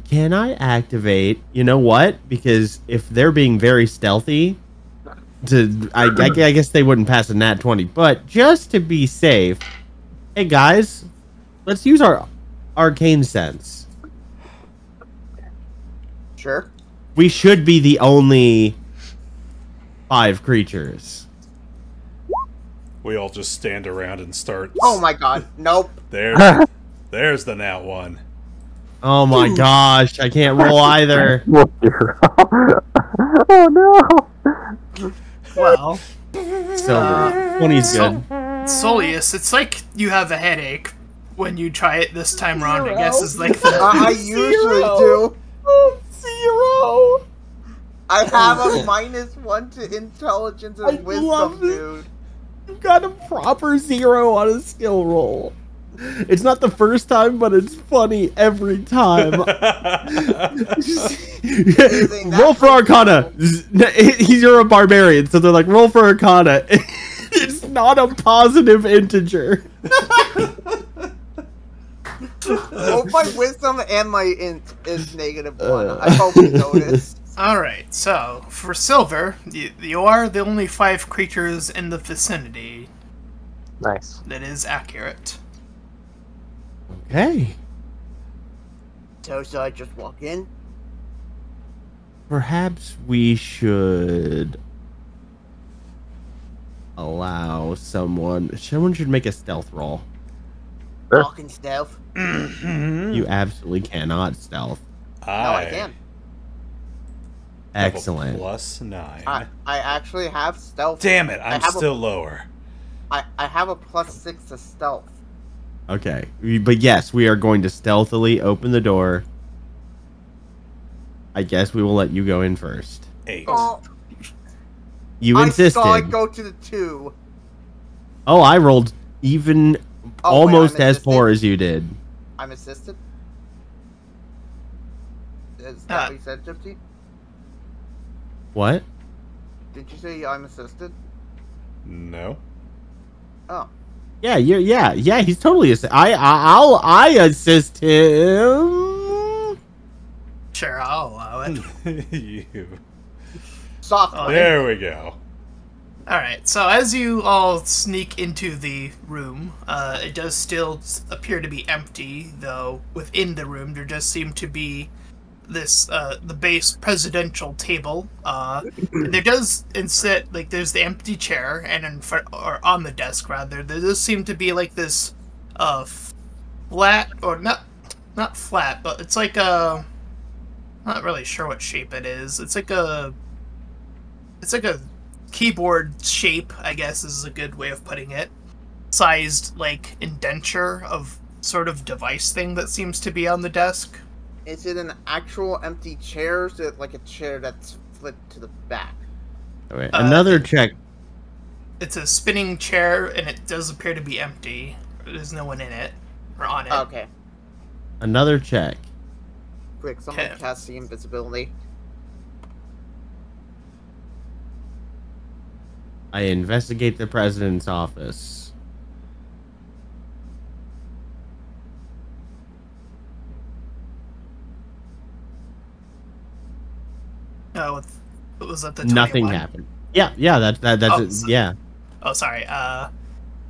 Can I activate? You know what? Because if they're being very stealthy, I guess they wouldn't pass a nat 20. But just to be safe, hey guys, let's use our arcane sense. Sure. we should be the only 5 creatures. We all just stand around and start. Oh my god, nope. There's the nat one. Oh my gosh, I can't roll either. Oh no! Well, So 20's good. Soleas, it's like you have a headache when you try it this time around. I guess is like the I usually do. 0. I have a -1 to intelligence I and wisdom, love this. dude. You got a proper 0 on a skill roll. It's not the first time, but it's funny every time. Roll for Arcana. You're a barbarian, so they're like, roll for Arcana. It's not a positive integer. Both my wisdom and my int is -1. I hope you noticed. Alright, so for silver, you are the only 5 creatures in the vicinity. Nice. That is accurate. Okay. So should I just walk in? Perhaps we should allow someone... Someone should make a stealth roll. Sure. Walking stealth? You absolutely cannot stealth. No, I can. Excellent. +9. I actually have stealth. Damn it! I'm have still lower. I have a +6 to stealth. Okay, but yes, we are going to stealthily open the door. I guess we will let you go in first. 8. Oh, You insisted. I go to the 2. Oh, I rolled even almost I'm as poor assisted? as you did. I'm assisted? Is that what you said, Gypsy? What? Did you say I'm assisted? No. Oh. Yeah, yeah. He's totally I assist him. Sure, I'll allow it. You. Soft. There we go. Alright, so as you all sneak into the room, it does still appear to be empty, though within the room there does seem to be this, the base presidential table. There does instead, like, there's the empty chair, and in front, or on the desk rather, there does seem to be like this, flat, or not flat, but it's like a, not really sure what shape it is. It's like a keyboard shape, I guess is a good way of putting it. Sized, like, indenture of sort of device thing that seems to be on the desk. Is it an actual empty chair, or is it like a chair that's flipped to the back? Okay, another check. It's a spinning chair, and it does appear to be empty. There's no one in it, or on it. Okay. Another check. Quick, someone cast the invisibility. I investigate the president's office. Oh, was that the Nothing 21? happened. Yeah, that's Oh, it. so- Yeah. Oh, sorry.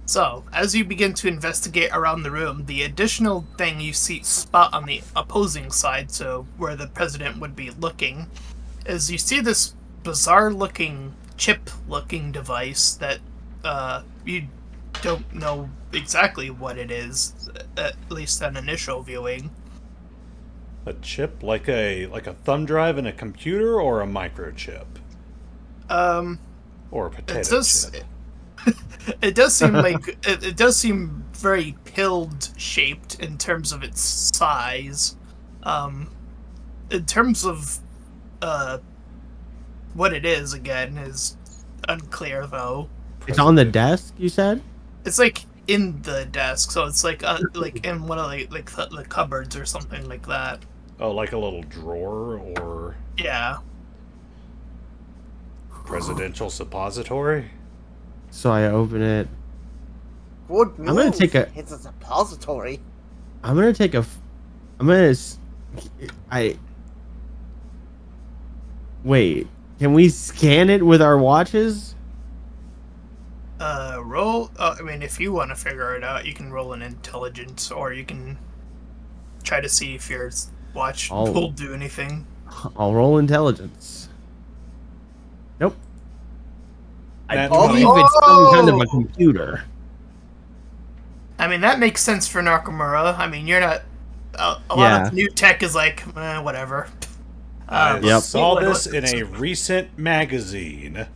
So, as you begin to investigate around the room, the additional thing you spot on the opposing side, so where the president would be looking, is you see this bizarre-looking, chip-looking device that, you don't know exactly what it is, at least on initial viewing. A chip, like a thumb drive in a computer, or a microchip, or a potato chip. It does seem like it does seem very pilled shaped in terms of its size. In terms of what it is, again, is unclear though. It's on the desk, you said? It's like in the desk, so it's like in one of the cupboards or something like that. Oh, like a little drawer, or Yeah. presidential suppository? So I open it. Good move. I'm gonna take a. It's a suppository. I'm gonna take a. I'm gonna. Wait. Can we scan it with our watches? Roll. I mean, if you want to figure it out, you can roll an intelligence, or you can try to see if your watch will do anything. I'll roll intelligence. Nope. I That's believe funny. it's some kind of a computer. I mean, that makes sense for Nakamura. I mean, you're not. A lot Yeah. of new tech is like, whatever. I Yep. saw Fleetwood this in a recent magazine.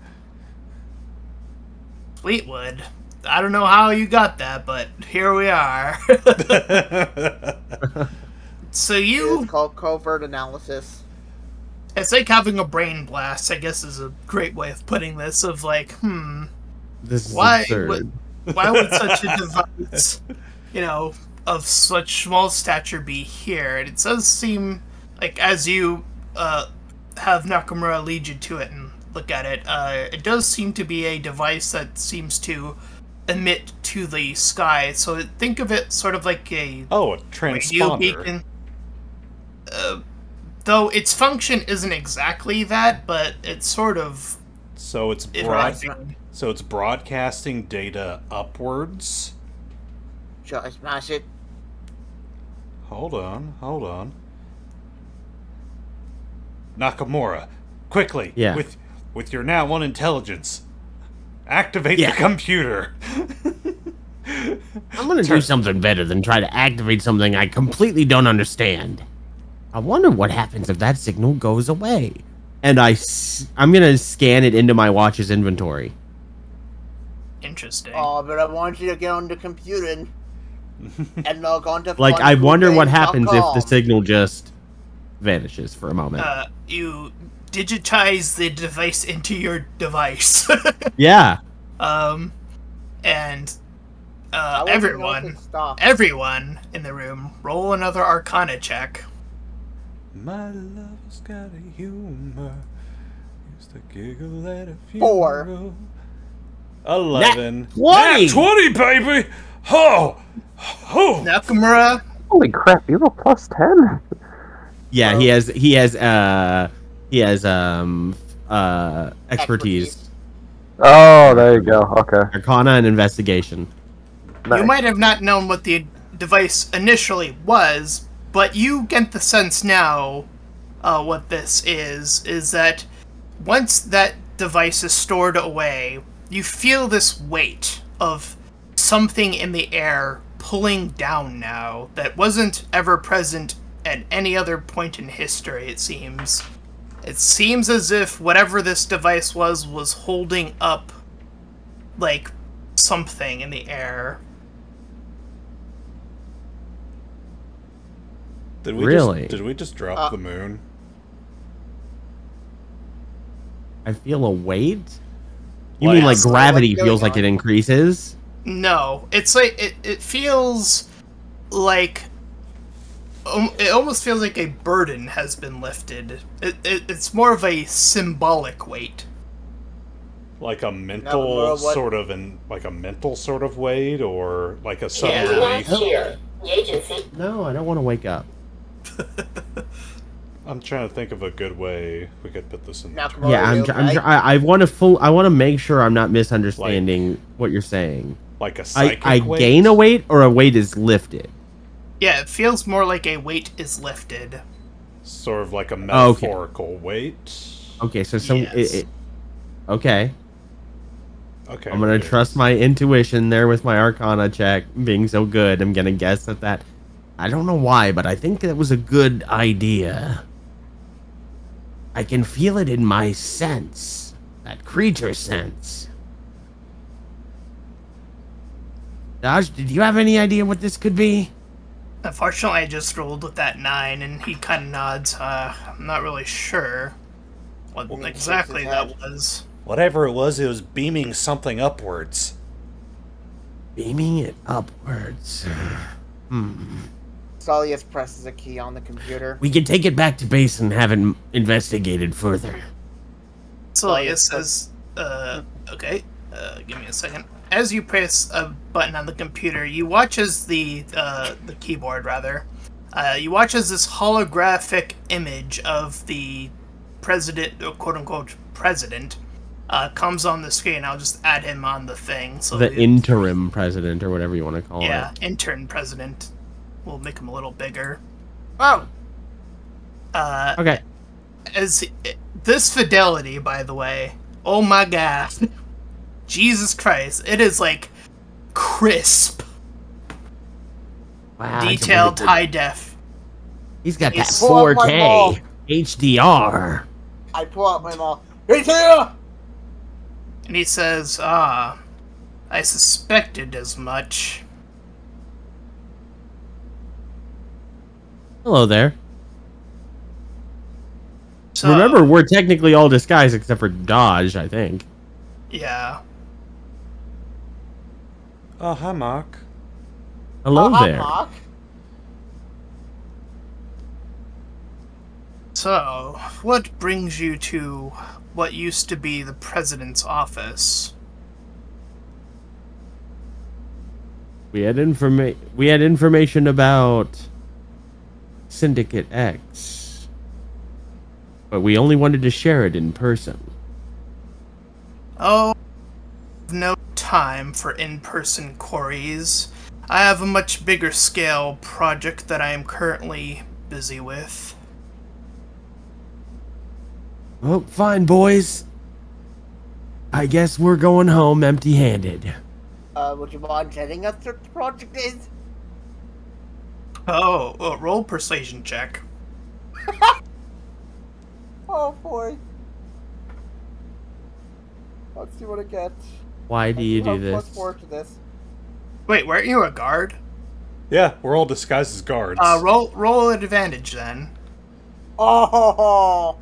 Fleetwood. I don't know how you got that, but here we are. So It's called covert analysis. it's like having a brain blast, I guess is a great way of putting this, of like, This is Why absurd. why would such a device, of such small stature be here? And it does seem like, as you have Nakamura lead you to it and look at it, it does seem to be a device that seems to emit to the sky. So think of it sort of like a Oh, a radio transponder. beacon. Though its function isn't exactly that, but it's sort of So it's interesting. so it's broadcasting data upwards. Shall I smash it? Hold on. Nakamura, quickly, Yeah. with your now one intelligence, activate Yeah. the computer. I'm gonna do something better than try to activate something I completely don't understand. I wonder what happens if that signal goes away. And I'm gonna scan it into my watch's inventory. Interesting. Oh, but I want you to get on the computer and log on to Like, I wonder what happens if the funfoodbang.com. signal just vanishes for a moment. You digitize the device into your device. Yeah. And I want to know if everyone it stopped. in the room, roll another Arcana check. My love's got a humor. Used to giggle at a 4. funeral. 11. Nat 20! Nat 20, baby! Oh! Oh! Nakamura, Holy crap! You have a plus 10. Yeah, he has expertise. Oh, there you go. Okay. Arcana and investigation. you Nice. might have not known what the device initially was, but you get the sense now what this is that once that device is stored away, you feel this weight of something in the air pulling down now that wasn't ever present at any other point in history, it seems. It seems as if whatever this device was holding up, like, something in the air. Did we Really? did we just drop the moon? I feel a weight. You What mean like is- gravity what's going feels like on? it increases? No, it's like it feels like it almost feels like a burden has been lifted. It's more of a symbolic weight. Like a mental Nakamura, what- sort of like a mental sort of weight, or like a sudden Yeah. relief? Here, the agency. No, I don't want to wake up. I'm trying to think of a good way we could put this in. Nakamura, Yeah, are you okay? I want to make sure I'm not misunderstanding what you're saying. Like a psychic I weight? gain a weight or a weight is lifted. Yeah, it feels more like a weight is lifted. Sort of like a Oh, okay. metaphorical weight. Okay, so Yes. okay. Okay. I'm gonna good. trust my intuition there with my Arcana check being so good. I'm gonna guess that. I don't know why, but I think that was a good idea. I can feel it in my sense, that creature sense. Dodge, did you have any idea what this could be? Unfortunately, I just rolled with that 9, and he kind of nods. I'm not really sure what Well, exactly shakes his that was. Whatever it was beaming something upwards. Beaming it upwards. Soleas presses a key on the computer. We can take it back to base and have it investigated further. Soleas says, okay, give me a second. As you press a button on the computer, you watch as the keyboard, rather, you watch as this holographic image of the president, or quote-unquote president, comes on the screen. I'll just add him on the thing. So The interim president, or whatever you want to call yeah, it. intern president. We'll make him a little bigger. Oh! Okay. as this fidelity, by the way, oh my god, Jesus Christ, it is like crisp, Wow, detailed, high def. He's got that He's- 4K HDR. I pull out my maul. He's here! And he says, "Ah, I suspected as much." Hello there. So, Remember, we're technically all disguised except for Dodge, I think. yeah. Oh, hi, Mark. Hello Hi, there. Mark. So, what brings you to what used to be the president's office? We had information about Syndicate X, but we only wanted to share it in person. Oh, no time for in-person quarries. I have a much bigger scale project that I am currently busy with. Well, fine, boys. I guess we're going home empty-handed. Would you mind telling us what the project is? Oh, roll persuasion check. Oh boy. Let's see what I get. Why do you do Plus this? 4 to this. Wait, weren't you a guard? Yeah, we're all disguised as guards. Roll an advantage then. Oh!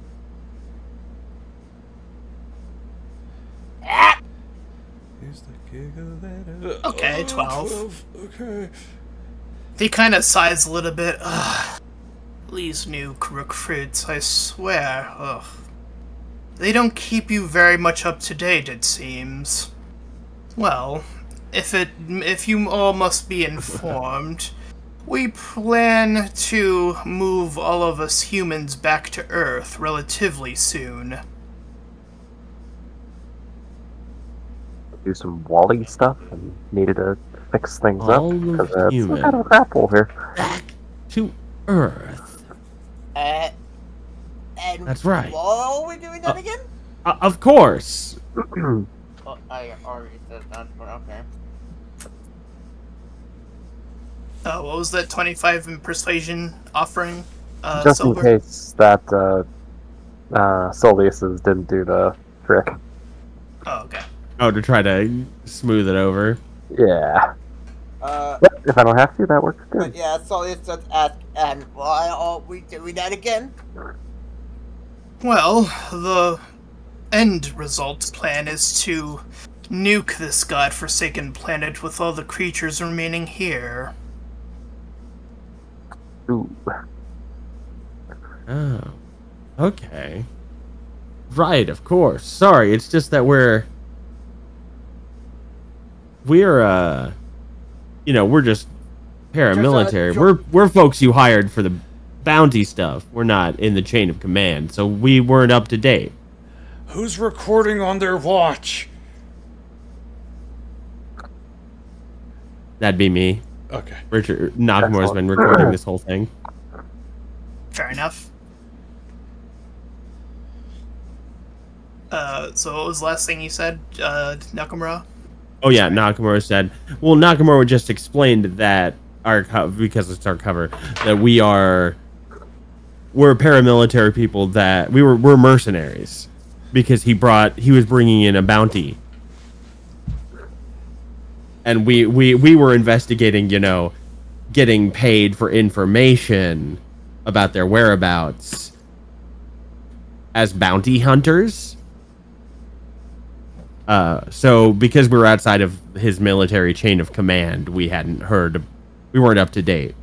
Here's the giggle. Okay, 12. Okay. He kind of sighs a little bit. Ugh. These new recruits, I swear. Ugh. They don't keep you very much up to date, it seems. Well, if you all must be informed, we plan to move all of us humans back to Earth relatively soon. Do some Wally stuff and needed to fix things All up of because it's human. kind of a crap hole here. Back to Earth. And That's right. Why are we doing that again? Of course. Oh, I already said that, but okay. What was that 25 in persuasion offering? Just Silver? in case that Soleas didn't do the trick. Oh, okay. Oh, to try to smooth it over. Yeah. Uh, But if I don't have to, that works but good. yeah, so it's just ask, and why are we doing that again? Well, the end result plan is to nuke this godforsaken planet with all the creatures remaining here. Ooh. Oh. Okay. Right, of course. Sorry, it's just that we're we're just paramilitary. We're folks you hired for the bounty stuff. We're not in the chain of command, so we weren't up to date. Who's recording on their watch? That'd be me. Okay. Richard Nakamura's been recording this whole thing. Fair enough. So what was the last thing you said, Nakamura? Oh yeah, Nakamura said. Well, Nakamura just explained that because it's our cover that we're paramilitary people, that we're mercenaries because he was bringing in a bounty, and we were investigating, getting paid for information about their whereabouts as bounty hunters. So because we were outside of his military chain of command, we weren't up to date.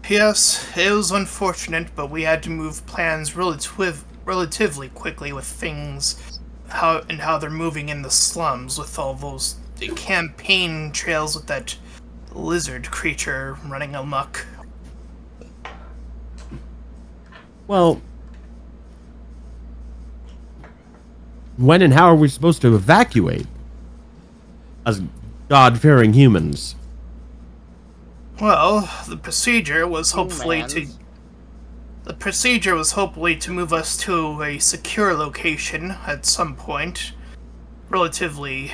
Yes, it was unfortunate, but we had to move plans relatively quickly with things, how they're moving in the slums with all those campaign trails with that lizard creature running amok. Well, when and how are we supposed to evacuate as God-fearing humans? Well, the procedure was hopefully to... Humans. The procedure was hopefully to move us to a secure location at some point. Relatively...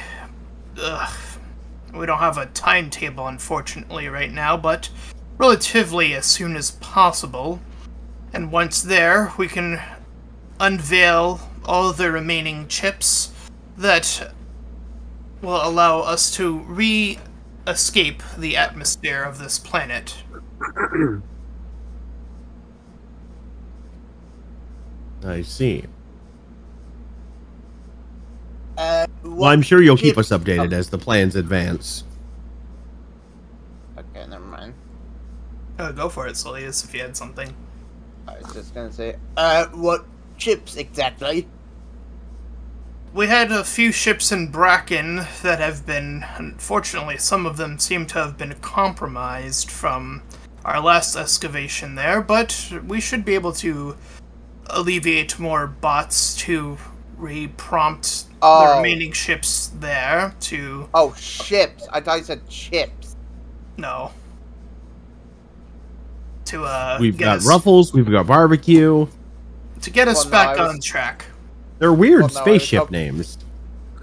we don't have a timetable, unfortunately, right now, but relatively as soon as possible. And once there, we can unveil all the remaining chips that will allow us to re-escape the atmosphere of this planet. I see. Well, I'm sure you'll keep us updated as the plans advance. Okay, never mind. Go for it, Soleas, if you had something. I was just gonna say, what chips exactly? We had a few ships in Bracken that have been, unfortunately, some of them seem to have been compromised from our last excavation there, but we should be able to alleviate more bots to re-prompt the remaining ships there to... Oh, ships. I thought you said chips. No. To, we've got Ruffles, we've got Barbecue. To get us back on track. They're weird spaceship names.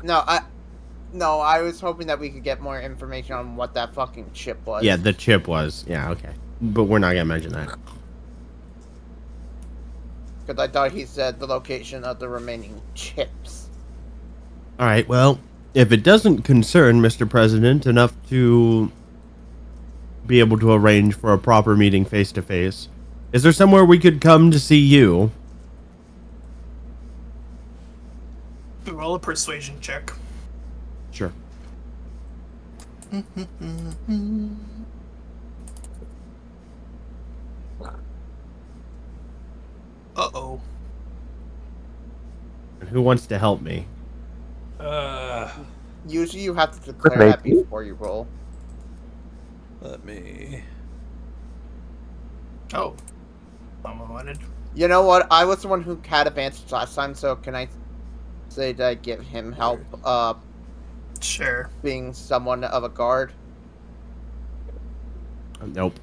No, I was hoping that we could get more information on what that fucking chip was. Yeah, the chip was. Yeah, okay. But we're not gonna mention that. Because I thought he said the location of the remaining chips. Alright, well, if it doesn't concern Mr. President enough to be able to arrange for a proper meeting face-to-face, is there somewhere we could come to see you? Roll a persuasion check. Sure. Uh-oh. And who wants to help me? Usually you have to declare that before you roll. Let me... Oh. Someone wanted. You know what? I was the one who had advantage last time, so can I say that I give him help, Sure. being someone of a guard? Nope.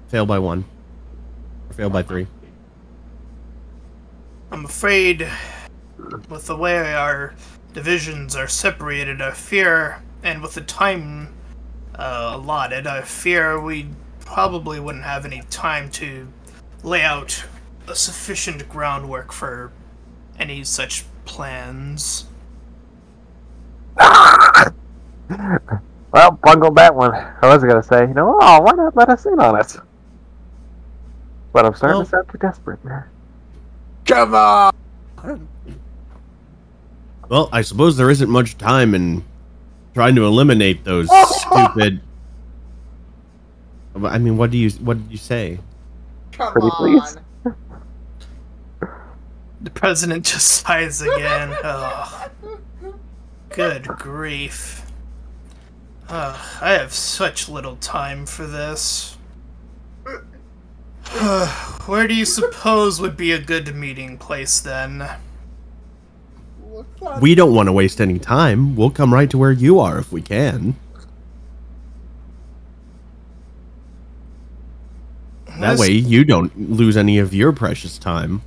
Fail by 1. Or fail by 3. I'm afraid, with the way our divisions are separated, I fear, and with the time allotted, I fear we probably wouldn't have any time to lay out a sufficient groundwork for any such plans. Well, bungled that one. I was gonna say, why not let us in on it? But I'm starting to sound too desperate. Come on! Well, I suppose there isn't much time in trying to eliminate those stupid... I mean, what did you say? Come Pretty on! please. The president just sighs again. Oh, good grief. I have such little time for this. Where do you suppose would be a good meeting place, then? We don't want to waste any time. We'll come right to where you are if we can. That way you don't lose any of your precious time.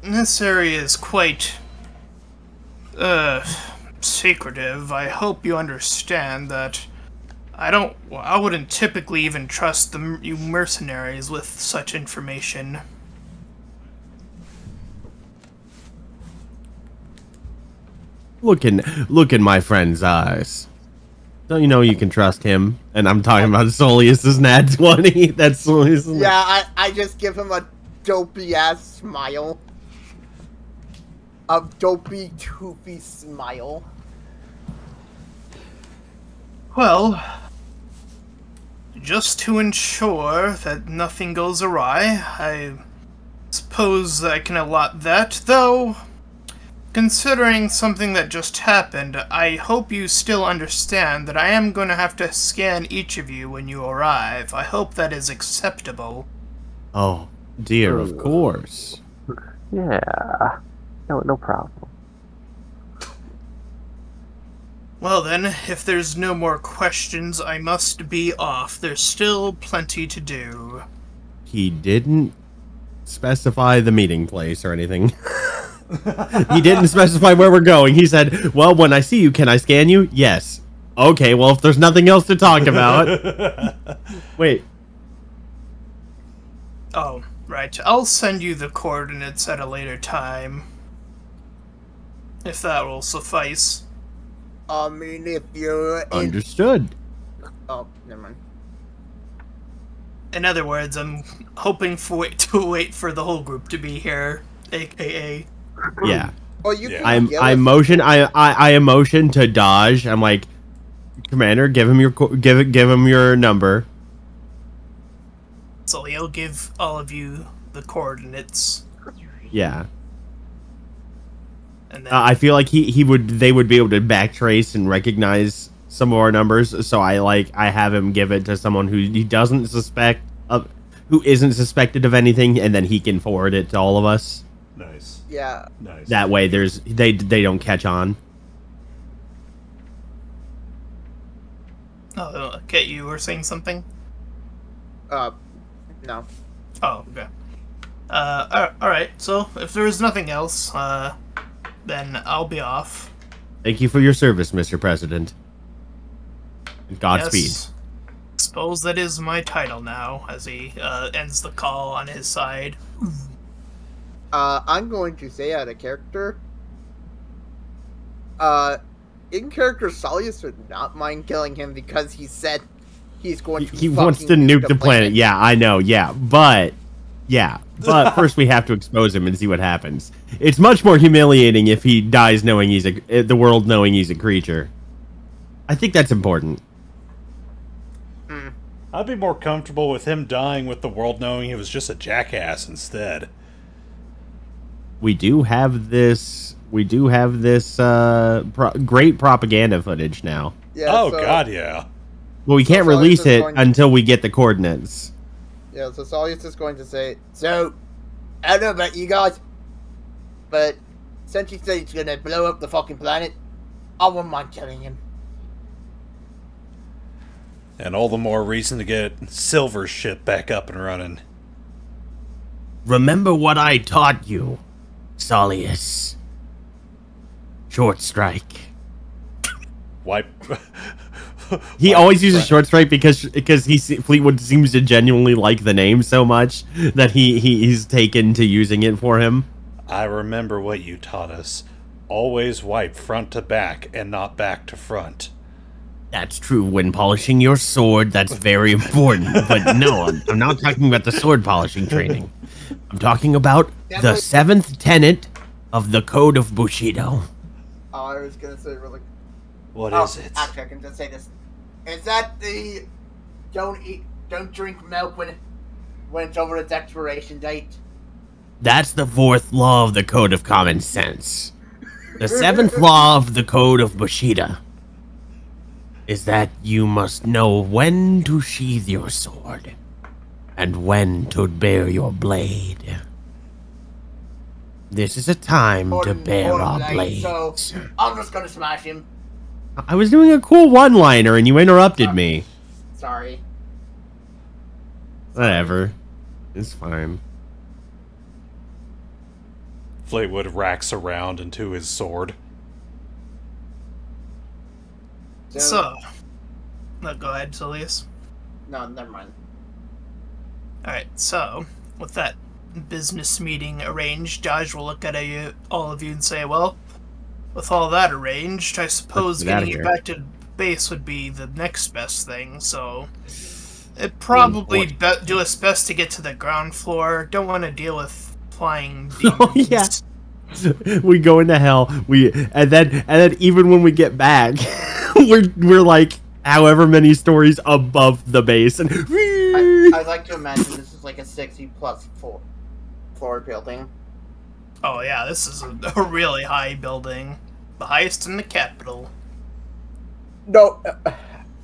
This area is quite, secretive. I hope you understand that I wouldn't typically even trust you mercenaries with such information. Look in my friend's eyes. Don't you know you can trust him? And I'm talking about Soleas' nat 20. That's Soleas. Yeah, I just give him a dopey-ass smile. A dopey, toofy smile. Well, just to ensure that nothing goes awry, I suppose I can allot that, though, considering something that just happened, I hope you still understand that I am going to have to scan each of you when you arrive. I hope that is acceptable. Oh, dear, of course. Yeah. No problem. Well then, if there's no more questions, I must be off. There's still plenty to do. he didn't specify the meeting place or anything. He didn't specify where we're going. He said, well, when I see you, can I scan you? Yes. Okay, well, if there's nothing else to talk about. Wait. Oh, right. I'll send you the coordinates at a later time. If that will suffice. I mean, if you're... Understood. Oh, never mind. In other words, I'm hoping to wait for the whole group to be here, aka. Yeah. Well, you can I motion to Dodge. I'm like, Commander, give him your number. So he'll give all of you the coordinates. Yeah. And then I feel like they would be able to backtrace and recognize some of our numbers. So I have him give it to someone who he doesn't suspect of, who isn't suspected of anything, and then he can forward it to all of us. Nice. Yeah. Nice. That way, they don't catch on. oh, okay, you were saying something? No. Oh, okay. Alright, so if there is nothing else, then I'll be off. Thank you for your service, Mr. President. Godspeed. Yes. Suppose that is my title now, as he ends the call on his side. I'm going to say out of character. In character, Soleas would not mind killing him because he said he's going to. He wants to nuke the planet. Yeah, I know. Yeah, but first we have to expose him and see what happens. It's much more humiliating if he dies knowing the world knowing he's a creature. I think that's important. I'd be more comfortable with him dying with the world knowing he was just a jackass instead. We do have this. Great propaganda footage now. Yeah, Oh so, God, yeah. Well, we can't Soleas release is it going- until we get the coordinates. Yeah, so Soleas is going to say, so, I don't know about you guys, but since he said he's gonna blow up the fucking planet, I wouldn't mind killing him. And all the more reason to get Silver's ship back up and running. Remember what I taught you, Soleas. Short strike. Wipe. He always uses short strike because Fleetwood seems to genuinely like the name so much that he's taken to using it for him. I remember what you taught us. Always wipe front to back and not back to front. That's true when polishing your sword. That's very important. But no, I'm not talking about the sword polishing training. I'm talking about the 7th tenet of the Code of Bushido. Oh, I was gonna say really... What is it? Actually, I can just say this. Is that the... Don't drink milk when it's over its expiration date? That's the 4th law of the Code of Common Sense. The 7th law of the Code of Bushido is that you must know when to sheathe your sword and when to bare your blade. This is a time to bare our blades. So, I'm just gonna smash him. I was doing a cool one-liner and you interrupted me. Sorry. Whatever. It's fine. Fleetwood racks around into his sword. So, no, go ahead, Soleas. No, never mind. Alright, so, with that business meeting arranged, Dodge will look at all of you and say, well, with all that arranged, I suppose Let's get outta getting you here. back to base would be the next best thing, so it'd probably do us best to get to the ground floor. Don't want to deal with flying demons. Oh, yeah. We go into hell. And then even when we get back, we're like however many stories above the base, and I'd like to imagine this is like a 60-plus floor building. Oh yeah, this is a really high building. The highest in the capital. No,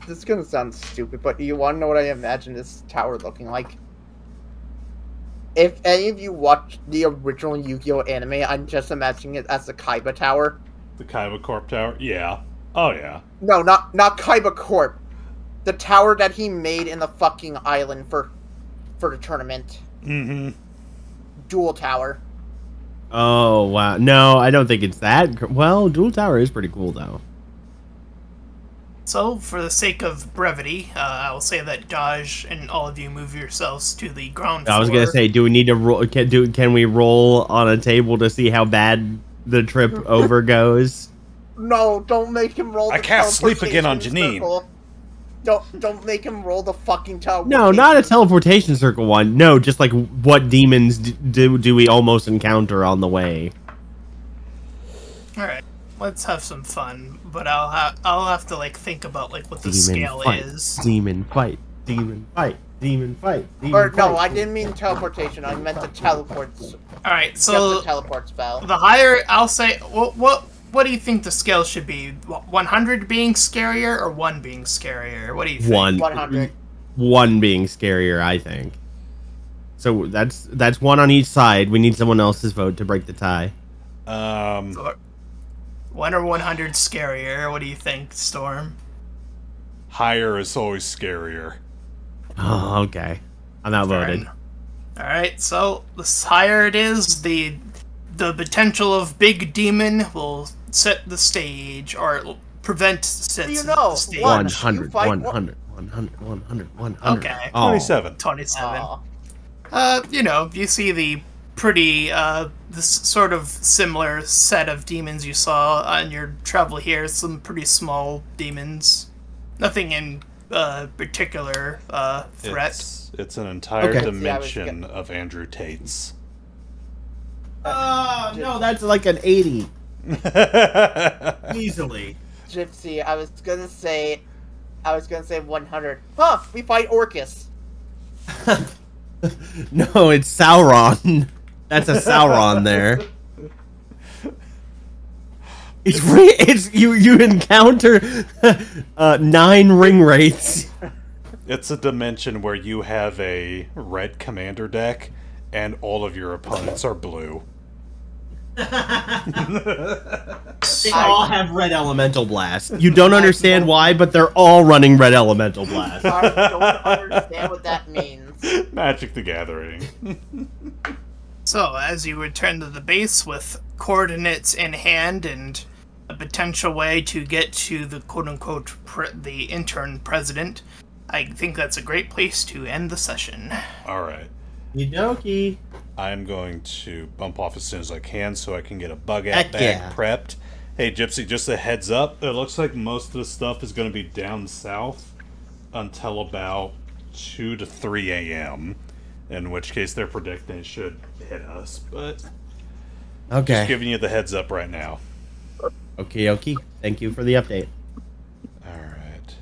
this is gonna sound stupid, but you want to know what I imagine this tower looking like? If any of you watched the original Yu-Gi-Oh anime, I'm just imagining it as the Kaiba Tower. The Kaiba Corp Tower? Yeah. Oh, yeah. No, not Kaiba Corp. The tower that he made in the fucking island for for the tournament. Mm-hmm. Dual Tower. Oh wow! No, I don't think it's that. Well, Dual Tower is pretty cool though. So, for the sake of brevity, I will say that Dodge and all of you move yourselves to the ground floor. I was gonna say, do we need to roll? Can we roll on a table to see how bad the trip over goes? No, don't make him roll. I can't sleep again on teleportation Janine. circle. Don't make him roll the fucking teleportation. No, not a teleportation circle one. No, just like what demons do we almost encounter on the way? All right, let's have some fun, but I'll have to like think about like what the Demon scale fight, is. demon fight, demon fight, demon fight. Demon Or no, fight. I didn't mean teleportation. I meant the teleport. All right, Just so the teleport spell. the higher, I'll say, what do you think the scale should be? 100 being scarier or 1 being scarier? What do you think? 100. One being scarier, I think. So that's one on each side. We need someone else's vote to break the tie. 1 or 100 scarier? What do you think, Storm? Higher is always scarier. Oh, okay. I'm outvoted. All right, so the higher it is, the potential of big demon will set the stage, or it will prevent sets You know, the stage. 100, You fight 100, 100, 100, 100. Okay. Oh. 27. 27. Aw. You know, you see the pretty, this sort of similar set of demons you saw on your travel here. Some pretty small demons. Nothing in particular threat. It's an entire Okay. dimension of Andrew Tate's. No, that's like an 80. Easily. Gypsy, I was gonna say 100. Huh, we fight Orcus. No, it's Sauron. That's a Sauron there. It's you encounter 9 ring wraiths. It's a dimension where you have a red commander deck, and all of your opponents are blue. They all have red elemental blast. You don't understand why, but they're all running red elemental blast. I don't understand what that means. Magic the Gathering. So, as you return to the base with coordinates in hand and a potential way to get to the quote-unquote the intern president, I think that's a great place to end the session. Alright. Yudoki. I'm going to bump off as soon as I can so I can get a bug out Heck bag yeah. prepped. Hey, Gypsy, just a heads up. It looks like most of the stuff is going to be down south until about 2 to 3 a.m., in which case they're predicting it should hit us. But Okay. just giving you the heads up right now. Okay. Thank you for the update. Alright.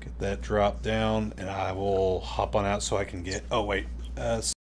Get that drop down, and I will hop on out so I can get... Oh, wait.